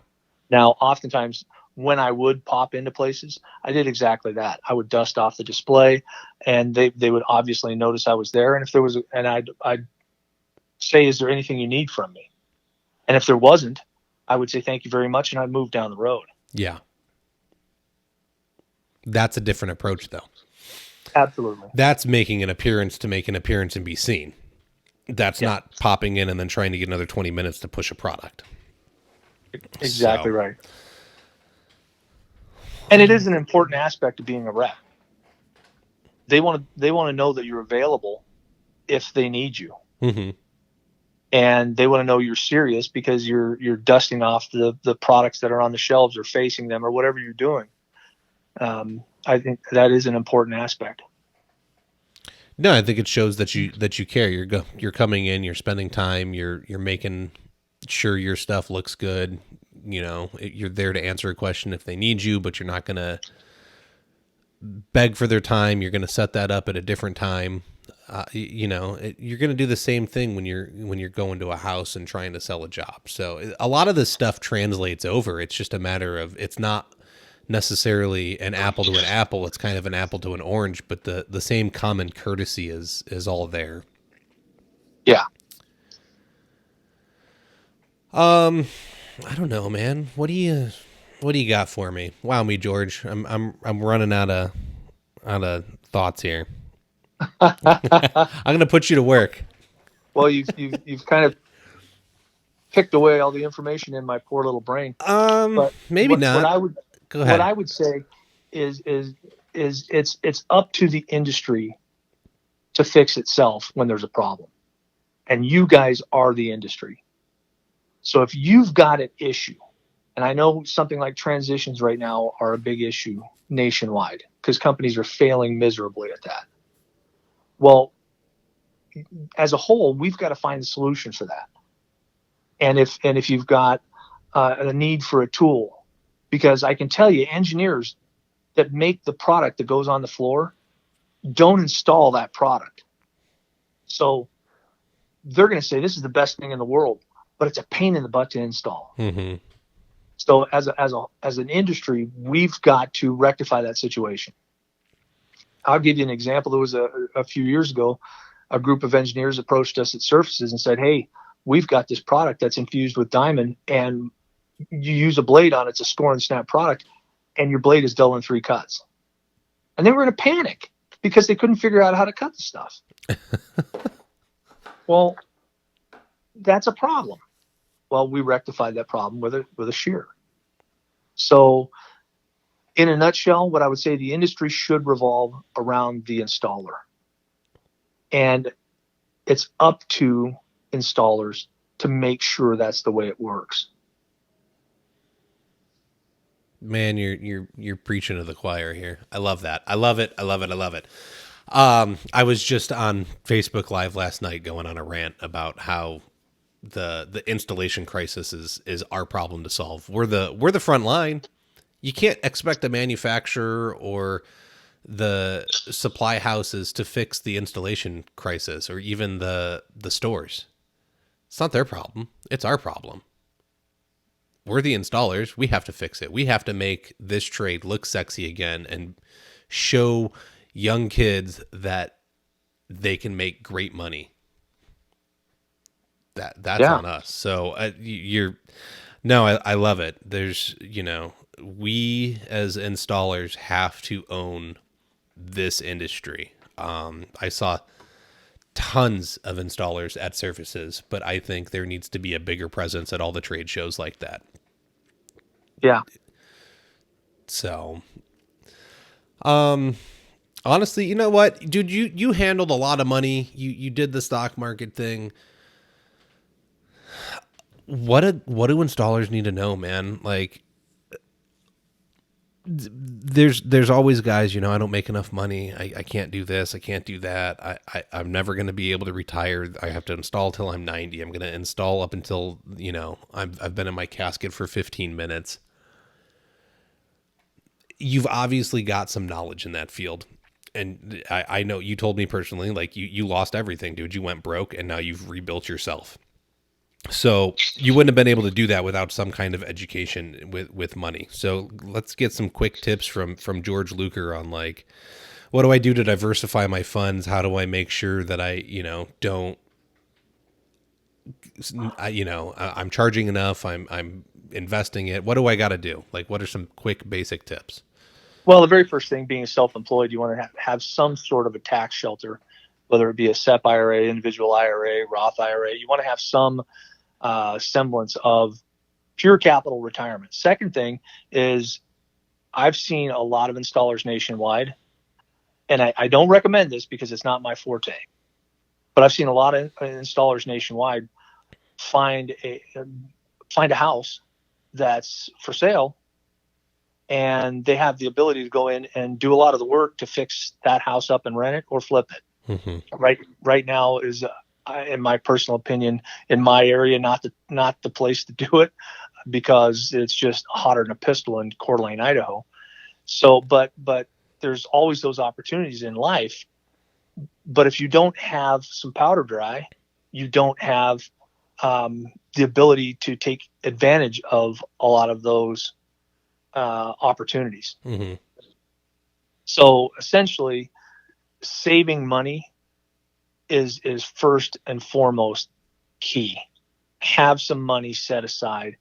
Now, oftentimes when I would pop into places, I did exactly that. I would dust off the display, and they would obviously notice I was there. And if there was, I'd say, "Is there anything you need from me?" And if there wasn't, I would say, "Thank you very much," and I'd move down the road. Yeah. That's a different approach, though. Absolutely. That's making an appearance to make an appearance and be seen. That's not popping in and then trying to get another 20 minutes to push a product. Exactly right. And it is an important aspect of being a rep. They want to know that you're available if they need you. Mm-hmm. And they want to know you're serious because you're dusting off the products that are on the shelves or facing them or whatever you're doing. I think that is an important aspect. No, I think it shows that you care. You're coming in, you're spending time, you're making sure your stuff looks good. You're there to answer a question if they need you, but you're not going to beg for their time. You're going to set that up at a different time. You're going to do the same thing when you're going to a house and trying to sell a job. So a lot of this stuff translates over. It's just a matter of, it's not necessarily an apple to an apple. It's kind of an apple to an orange, but the same common courtesy is all there. Yeah. I don't know, man. What do you got for me? Wow, me, George. I'm running out of thoughts here. I'm gonna put you to work. Well, you've kind of picked away all the information in my poor little brain. But maybe not. Go ahead. What I would say is it's up to the industry to fix itself when there's a problem, and you guys are the industry. So if you've got an issue, and I know something like transitions right now are a big issue nationwide because companies are failing miserably at that. Well, as a whole, we've got to find a solution for that. And if you've got a need for a tool, because I can tell you, engineers that make the product that goes on the floor don't install that product. So they're going to say this is the best thing in the world, but it's a pain in the butt to install. Mm-hmm. So as an industry, we've got to rectify that situation. I'll give you an example. There was a few years ago, a group of engineers approached us at Surfaces and said, hey, we've got this product that's infused with diamond, and you use a blade on it. It's a score and snap product, and your blade is dull in 3 cuts. And they were in a panic because they couldn't figure out how to cut the stuff. Well, that's a problem. Well, we rectified that problem with a shear. So in a nutshell, what I would say, the industry should revolve around the installer. And it's up to installers to make sure that's the way it works. Man, you're preaching to the choir here. I love that. I love it. I love it. I love it. I was just on Facebook Live last night going on a rant about how the installation crisis is our problem to solve. We're the front line. You can't expect a manufacturer or the supply houses to fix the installation crisis, or even the stores. It's not their problem. It's our problem. We're the installers. We have to fix it. We have to make this trade look sexy again and show young kids that they can make great money. That's on us. So I love it. There's, we as installers have to own this industry. I saw tons of installers at Surfaces, but I think there needs to be a bigger presence at all the trade shows like that. Yeah. So, honestly, you know what, dude, you handled a lot of money. You did the stock market thing. What do installers need to know, man? Like, there's always guys, I don't make enough money. I can't do this. I can't do that. I'm never going to be able to retire. I have to install till I'm 90. I'm going to install up until, I've been in my casket for 15 minutes. You've obviously got some knowledge in that field. And I know you told me personally, like you lost everything, dude. You went broke and now you've rebuilt yourself. So you wouldn't have been able to do that without some kind of education with money. So let's get some quick tips from George Luker on, like, what do I do to diversify my funds? How do I make sure that I, don't, I'm charging enough. I'm investing it. What do I got to do? Like, what are some quick basic tips? Well, the very first thing, being self-employed, you want to have some sort of a tax shelter, whether it be a SEP IRA, individual IRA, Roth IRA. You want to have some semblance of pure capital retirement. Second thing is, I've seen a lot of installers nationwide, and I don't recommend this because it's not my forte, but I've seen a lot of installers nationwide find a house that's for sale, and they have the ability to go in and do a lot of the work to fix that house up and rent it or flip it. Mm-hmm. Right now is, in my personal opinion, in my area, not the place to do it, because it's just hotter than a pistol in Coeur d'Alene, Idaho. So, but there's always those opportunities in life. But if you don't have some powder dry, you don't have the ability to take advantage of a lot of those opportunities. Mm-hmm. So essentially, saving money is first and foremost key. Have some money set aside,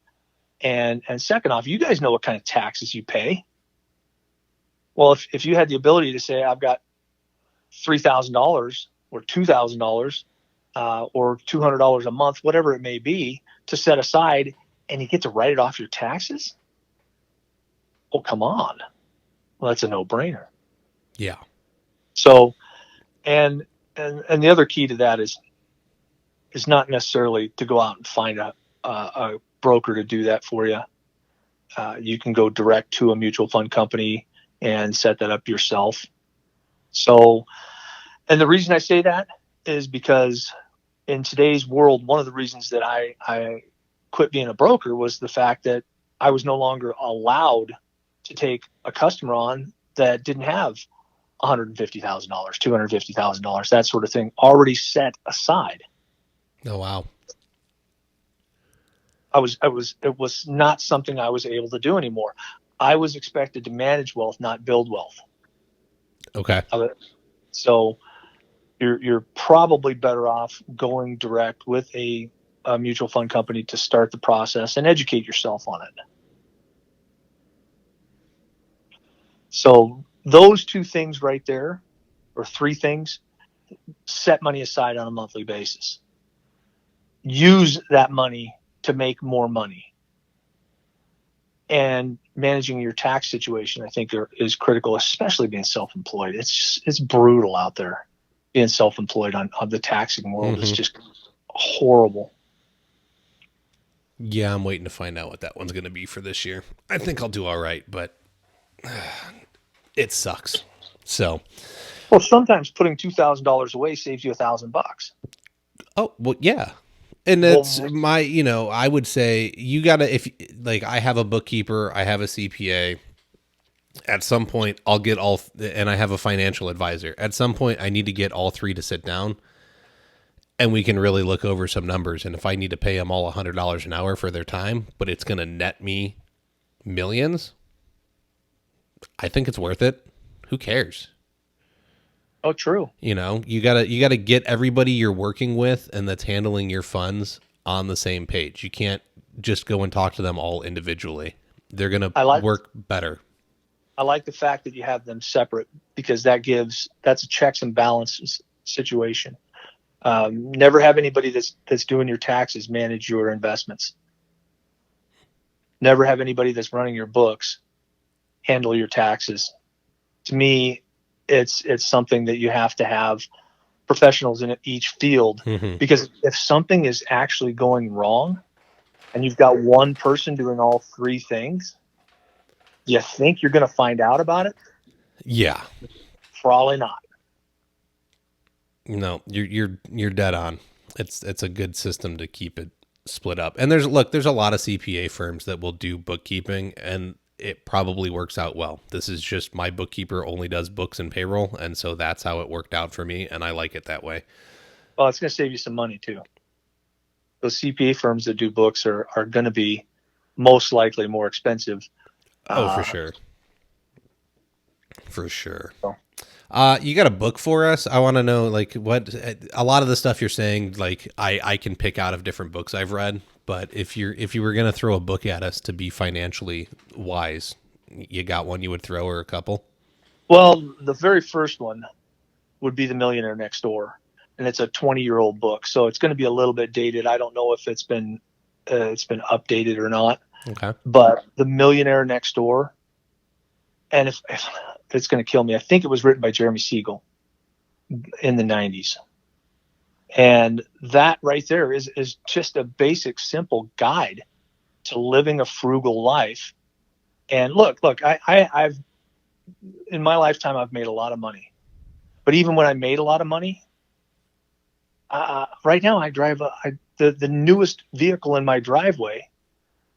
and second off, you guys know what kind of taxes you pay. Well, if you had the ability to say, I've got $3,000 or $2,000 or $200 a month, whatever it may be, to set aside, and you get to write it off your taxes, oh, come on. Well, that's a no-brainer. Yeah. So, and the other key to that is not necessarily to go out and find a broker to do that for you. You can go direct to a mutual fund company and set that up yourself. So, and the reason I say that is because in today's world, one of the reasons that I quit being a broker was the fact that I was no longer allowed to take a customer on that didn't have $150,000, $250,000, that sort of thing already set aside. Oh, wow. It was not something I was able to do anymore. I was expected to manage wealth, not build wealth. Okay. So you're probably better off going direct with a mutual fund company to start the process and educate yourself on it. So those two things right there, or three things, set money aside on a monthly basis. Use that money to make more money. And managing your tax situation, I think, is critical, especially being self-employed. It's brutal out there. Being self-employed on the taxing world is just horrible. Yeah, I'm waiting to find out what that one's going to be for this year. I think I'll do all right, but it sucks. So, Well, sometimes putting $2,000 away saves you $1,000. oh, well, yeah. And that's Well, my, I would say you got to, if like I have a bookkeeper, I have a CPA. At some point, I'll get all, and I have a financial advisor. At some point, I need to get all three to sit down and we can really look over some numbers. And if I need to pay them all $100 an hour for their time, but it's going to net me millions, I think it's worth it. Who cares? oh, true. You gotta get everybody you're working with and that's handling your funds on the same page. You can't just go and talk to them all individually. They're gonna work better. I like the fact that you have them separate, because that's a checks and balances situation. Never have anybody that's doing your taxes manage your investments. Never have anybody that's running your books handle your taxes. To me, it's something that you have to have professionals in each field, because if something is actually going wrong and you've got one person doing all three things, you think you're going to find out about it? Yeah. Probably not. No, you're dead on. It's a good system to keep it split up. And there's a lot of CPA firms that will do bookkeeping, and it probably works out well. This is just my bookkeeper only does books and payroll, and so that's how it worked out for me, and I like it that way. Well, it's going to save you some money too. Those CPA firms that do books are going to be most likely more expensive. Oh, for sure. For sure. So. You got a book for us? I want to know, like, what a lot of the stuff you're saying, like, I can pick out of different books I've read. But if you were going to throw a book at us to be financially wise, you got one you would throw, or a couple? Well, the very first one would be The Millionaire Next Door, and it's a 20-year-old book, so it's going to be a little bit dated. I don't know if it's been updated or not. Okay. But The Millionaire Next Door, and if it's going to kill me, I think it was written by Jeremy Siegel in the 90s. And that right there is just a basic, simple guide to living a frugal life. And look, I've in my lifetime, I've made a lot of money. But even when I made a lot of money, right now I drive the newest vehicle in my driveway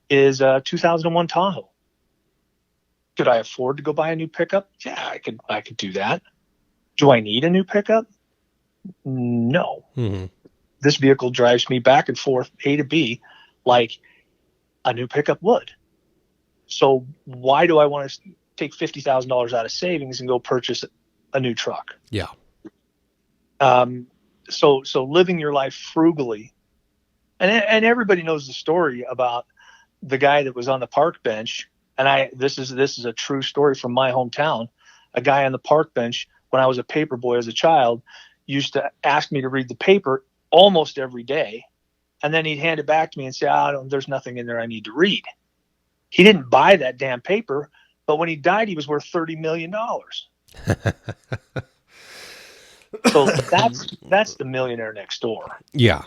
is a 2001 Tahoe. Could I afford to go buy a new pickup? Yeah, I could do that. Do I need a new pickup? No. This vehicle drives me back and forth A to B like a new pickup would. So why do I want to take $50,000 out of savings and go purchase a new truck? Yeah. So living your life frugally, and everybody knows the story about the guy that was on the park bench. And this is a true story from my hometown. A guy on the park bench when I was a paper boy as a child used to ask me to read the paper almost every day, and then he'd hand it back to me and say, there's nothing in there I need to read. He didn't buy that damn paper, but when he died, he was worth $30 million. So that's The Millionaire Next Door. Yeah.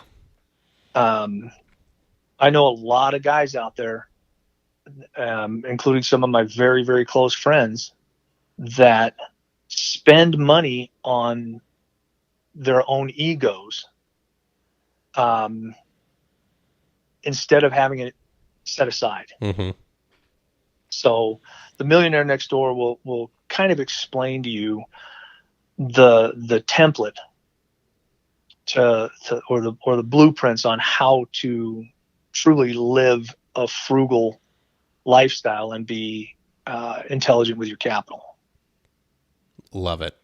I know a lot of guys out there, including some of my very, very close friends, that spend money on their own egos instead of having it set aside. So The Millionaire Next Door will kind of explain to you the template or the blueprints on how to truly live a frugal lifestyle and be intelligent with your capital. Love it.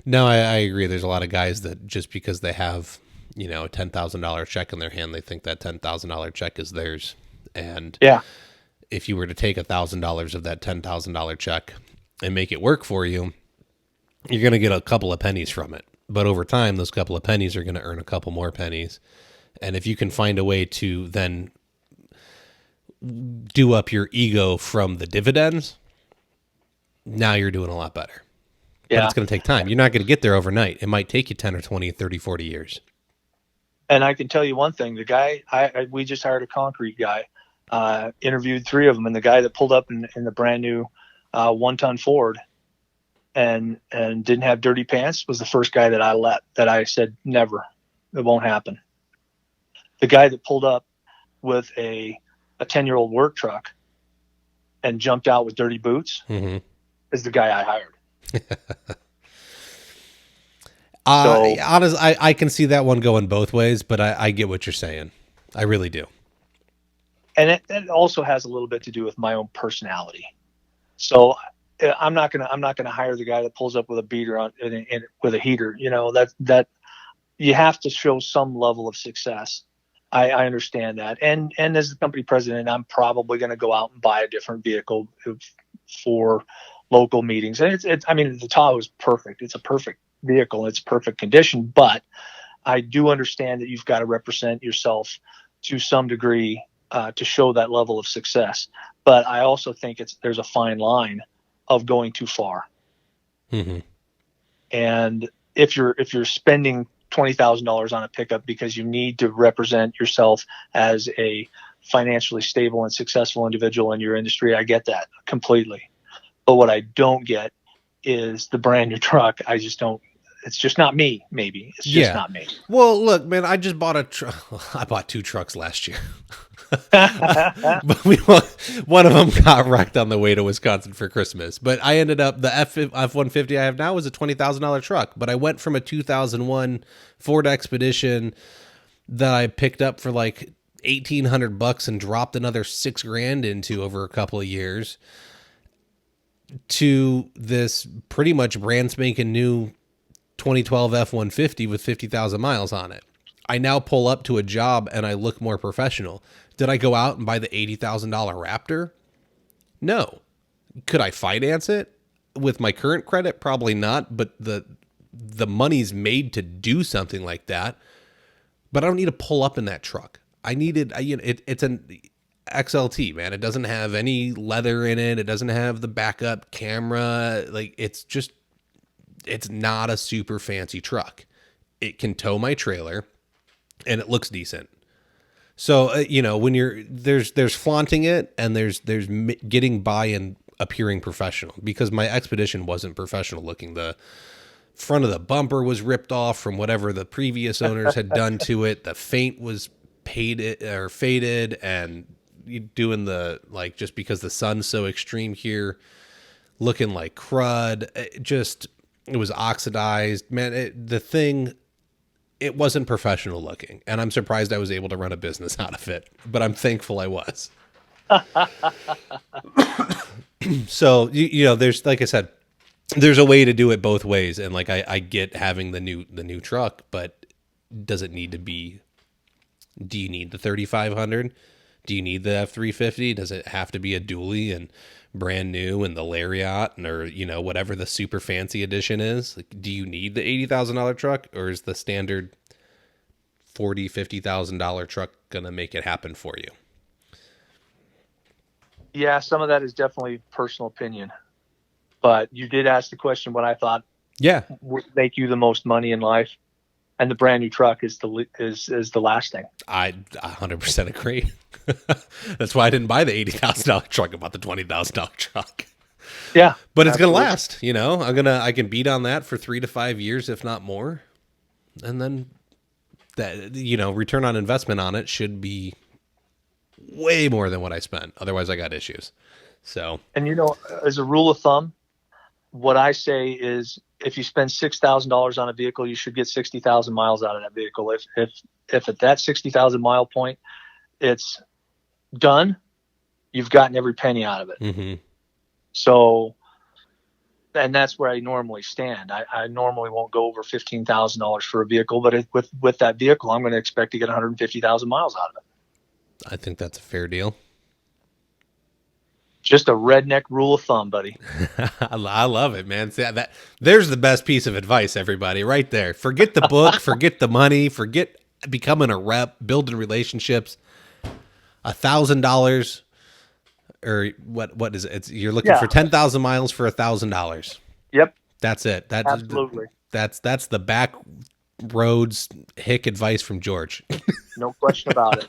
No, I agree. There's a lot of guys that just because they have, a $10,000 check in their hand, they think that $10,000 check is theirs. And yeah, if you were to take $1,000 of that $10,000 check and make it work for you, you're going to get a couple of pennies from it. But over time, those couple of pennies are going to earn a couple more pennies. And if you can find a way to then do up your ego from the dividends, now you're doing a lot better. Yeah. But it's going to take time. You're not going to get there overnight. It might take you 10 or 20, 30, 40 years. And I can tell you one thing, the guy, we just hired a concrete guy, interviewed 3 of them. And the guy that pulled up in the brand new 1-ton Ford and didn't have dirty pants was the first guy that I said, never, it won't happen. The guy that pulled up with a 10-year-old work truck and jumped out with dirty boots is the guy I hired. Honestly, I can see that one going both ways, but I get what you're saying. I really do. And it also has a little bit to do with my own personality. So I'm not gonna hire the guy that pulls up with a beater on and with a heater. That you have to show some level of success. I understand that. And as the company president, I'm probably going to go out and buy a different vehicle for local meetings. And the Tahoe is perfect. It's a perfect vehicle. It's perfect condition. But I do understand that you've got to represent yourself to some degree to show that level of success. But I also think there's a fine line of going too far. Mm-hmm. And if you're spending $20,000 on a pickup because you need to represent yourself as a financially stable and successful individual in your industry, I get that completely. But what I don't get is the brand new truck. I just don't. It's just not me. Maybe it's just not me. Well, look, man, I just bought I bought 2 trucks last year. But one of them got wrecked on the way to Wisconsin for Christmas. But I ended up, the F-150 I have now is a $20,000 truck. But I went from a 2001 Ford Expedition that I picked up for like $1,800 and dropped another $6,000 into over a couple of years to this pretty much brand spanking new 2012 F-150 with 50,000 miles on it. I now pull up to a job and I look more professional. Did I go out and buy the $80,000 Raptor? No. Could I finance it with my current credit? Probably not, but the money's made to do something like that. But I don't need to pull up in that truck. It's an XLT, man. It doesn't have any leather in it. It doesn't have the backup camera. Like, it's not a super fancy truck. It can tow my trailer and it looks decent. So, when there's flaunting it and there's getting by and appearing professional, because my Expedition wasn't professional looking. The front of the bumper was ripped off from whatever the previous owners had done to it. The paint was faded, and you doing just because the sun's so extreme here, looking like crud. It was oxidized, man. It wasn't professional looking, and I'm surprised I was able to run a business out of it, but I'm thankful I was. So, there's, like I said, there's a way to do it both ways. And like, I get having the new truck, but does it need to be, do you need the 3,500? Do you need the F-350? Does it have to be a dually and brand new and the Lariat or whatever the super fancy edition is? Like, do you need the $80,000 truck, or is the standard $40,000-$50,000 truck gonna make it happen for you? Yeah, some of that is definitely personal opinion, but you did ask the question what I thought would make you the most money in life, and the brand new truck is the last thing. I 100% agree. That's why I didn't buy the $80,000 truck. I bought the $20,000 truck. Yeah, but it's going to last. I can beat on that for 3 to 5 years, if not more. And then that, return on investment on it should be way more than what I spent. Otherwise I got issues. So, and as a rule of thumb, what I say is, if you spend $6,000 on a vehicle, you should get 60,000 miles out of that vehicle. If at that 60,000 mile point, it's done, you've gotten every penny out of it. Mm-hmm. So, and that's where I normally stand. I normally won't go over $15,000 for a vehicle, but with that vehicle, I'm going to expect to get 150,000 miles out of it. I think that's a fair deal. Just a redneck rule of thumb, buddy. I love it, man. See, there's the best piece of advice, everybody, right there. Forget the book, forget the money, forget becoming a rep, building relationships. $1,000, or what is it? You're looking for 10,000 miles for $1,000. Yep. That's it. Absolutely. That's the back roads hick advice from George. No question about it.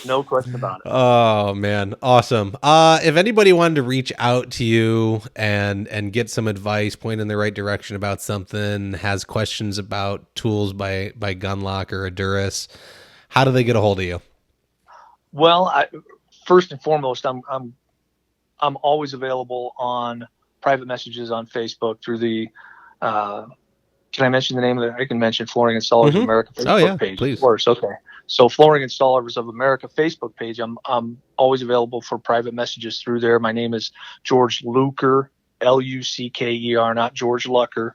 No question about it. Oh man, awesome. If anybody wanted to reach out to you and get some advice, point in the right direction about something, has questions about tools by Gundlach or Edurus, how do they get a hold of you? Well, first and foremost, I'm always available on private messages on Facebook through the. Can I mention the name of it? I can mention Flooring Installers of America Facebook page. Please. Of course, okay. So Flooring Installers of America Facebook page. I'm always available for private messages through there. My name is George Lucker, Lucker, not George Lucker.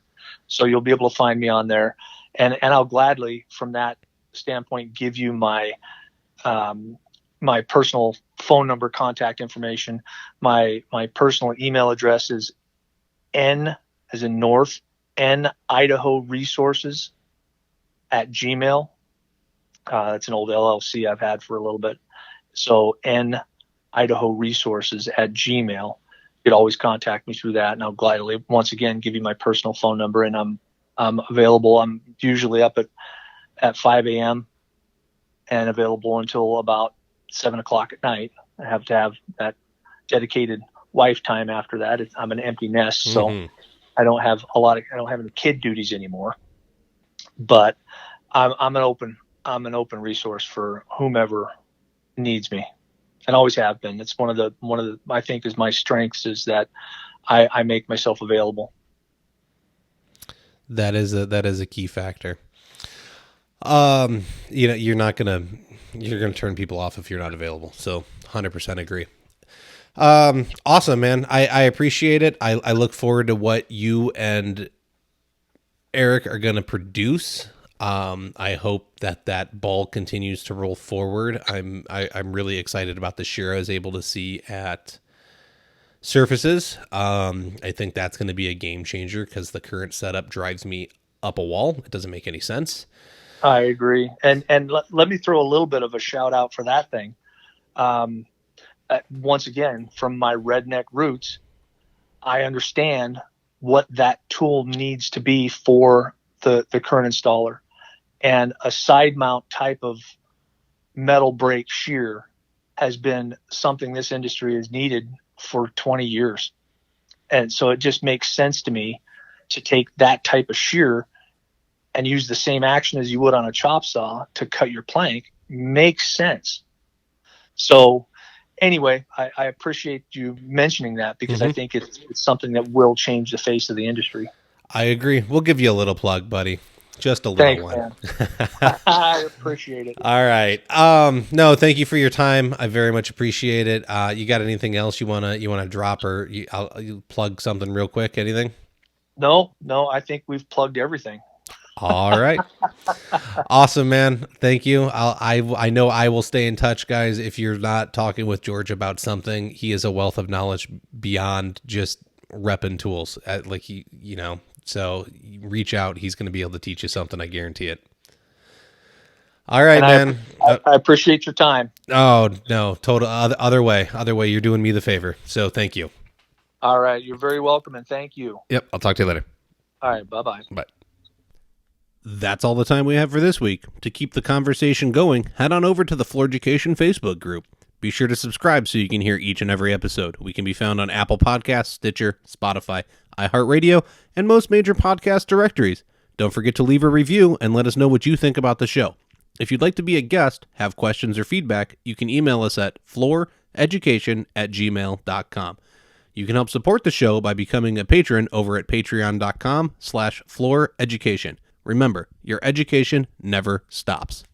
So you'll be able to find me on there, and I'll gladly, from that standpoint, give you my my personal phone number, contact information. My personal email address is N as in North, N Idaho Resources @gmail. That's an old LLC I've had for a little bit. So N Idaho Resources @gmail. You could always contact me through that, and I'll gladly, once again, give you my personal phone number. And I'm available. I'm usually up at 5 a.m. and available until about 7 o'clock at night. I have to have that dedicated wife time after that. I'm an empty nest, so I don't have any kid duties anymore. But I'm an open resource for whomever needs me, and always have been. It's one of the I think is my strengths, is that I make myself available. That is a key factor. You're gonna turn people off if you're not available. So 100% agree. Awesome, man. I appreciate it. I look forward to what you and Eric are going to produce. I hope that ball continues to roll forward. I'm really excited about the shear I was able to see at Surfaces. I think that's going to be a game changer, because the current setup drives me up a wall. It doesn't make any sense. I agree. And let me throw a little bit of a shout out for that thing. Once again, from my redneck roots, I understand what that tool needs to be for the current installer. And a side mount type of metal brake shear has been something this industry has needed for 20 years. And so it just makes sense to me to take that type of shear and use the same action as you would on a chop saw to cut your plank. Makes sense. So anyway, I appreciate you mentioning that, because I think it's something that will change the face of the industry. I agree. We'll give you a little plug, buddy. Just a little one. Man. I appreciate it. All right. No, thank you for your time. I very much appreciate it. You got anything else you wanna drop, or I'll plug something real quick? Anything? No, I think we've plugged everything. All right. Awesome, man. Thank you. I know I will stay in touch, guys. If you're not talking with George about something, he is a wealth of knowledge beyond just repping tools. So reach out. He's going to be able to teach you something. I guarantee it. All right, man. I appreciate your time. Oh, no, total other way. You're doing me the favor. So thank you. All right. You're very welcome, and thank you. Yep. I'll talk to you later. All right. Bye-bye. Bye. That's all the time we have for this week. To keep the conversation going, head on over to the Floored-U-Cation Facebook group. Be sure to subscribe so you can hear each and every episode. We can be found on Apple Podcasts, Stitcher, Spotify, iHeartRadio, and most major podcast directories. Don't forget to leave a review and let us know what you think about the show. If you'd like to be a guest, have questions or feedback, you can email us at flooreducation@gmail.com. You can help support the show by becoming a patron over at patreon.com/Floored-U-Cation. Remember, your education never stops.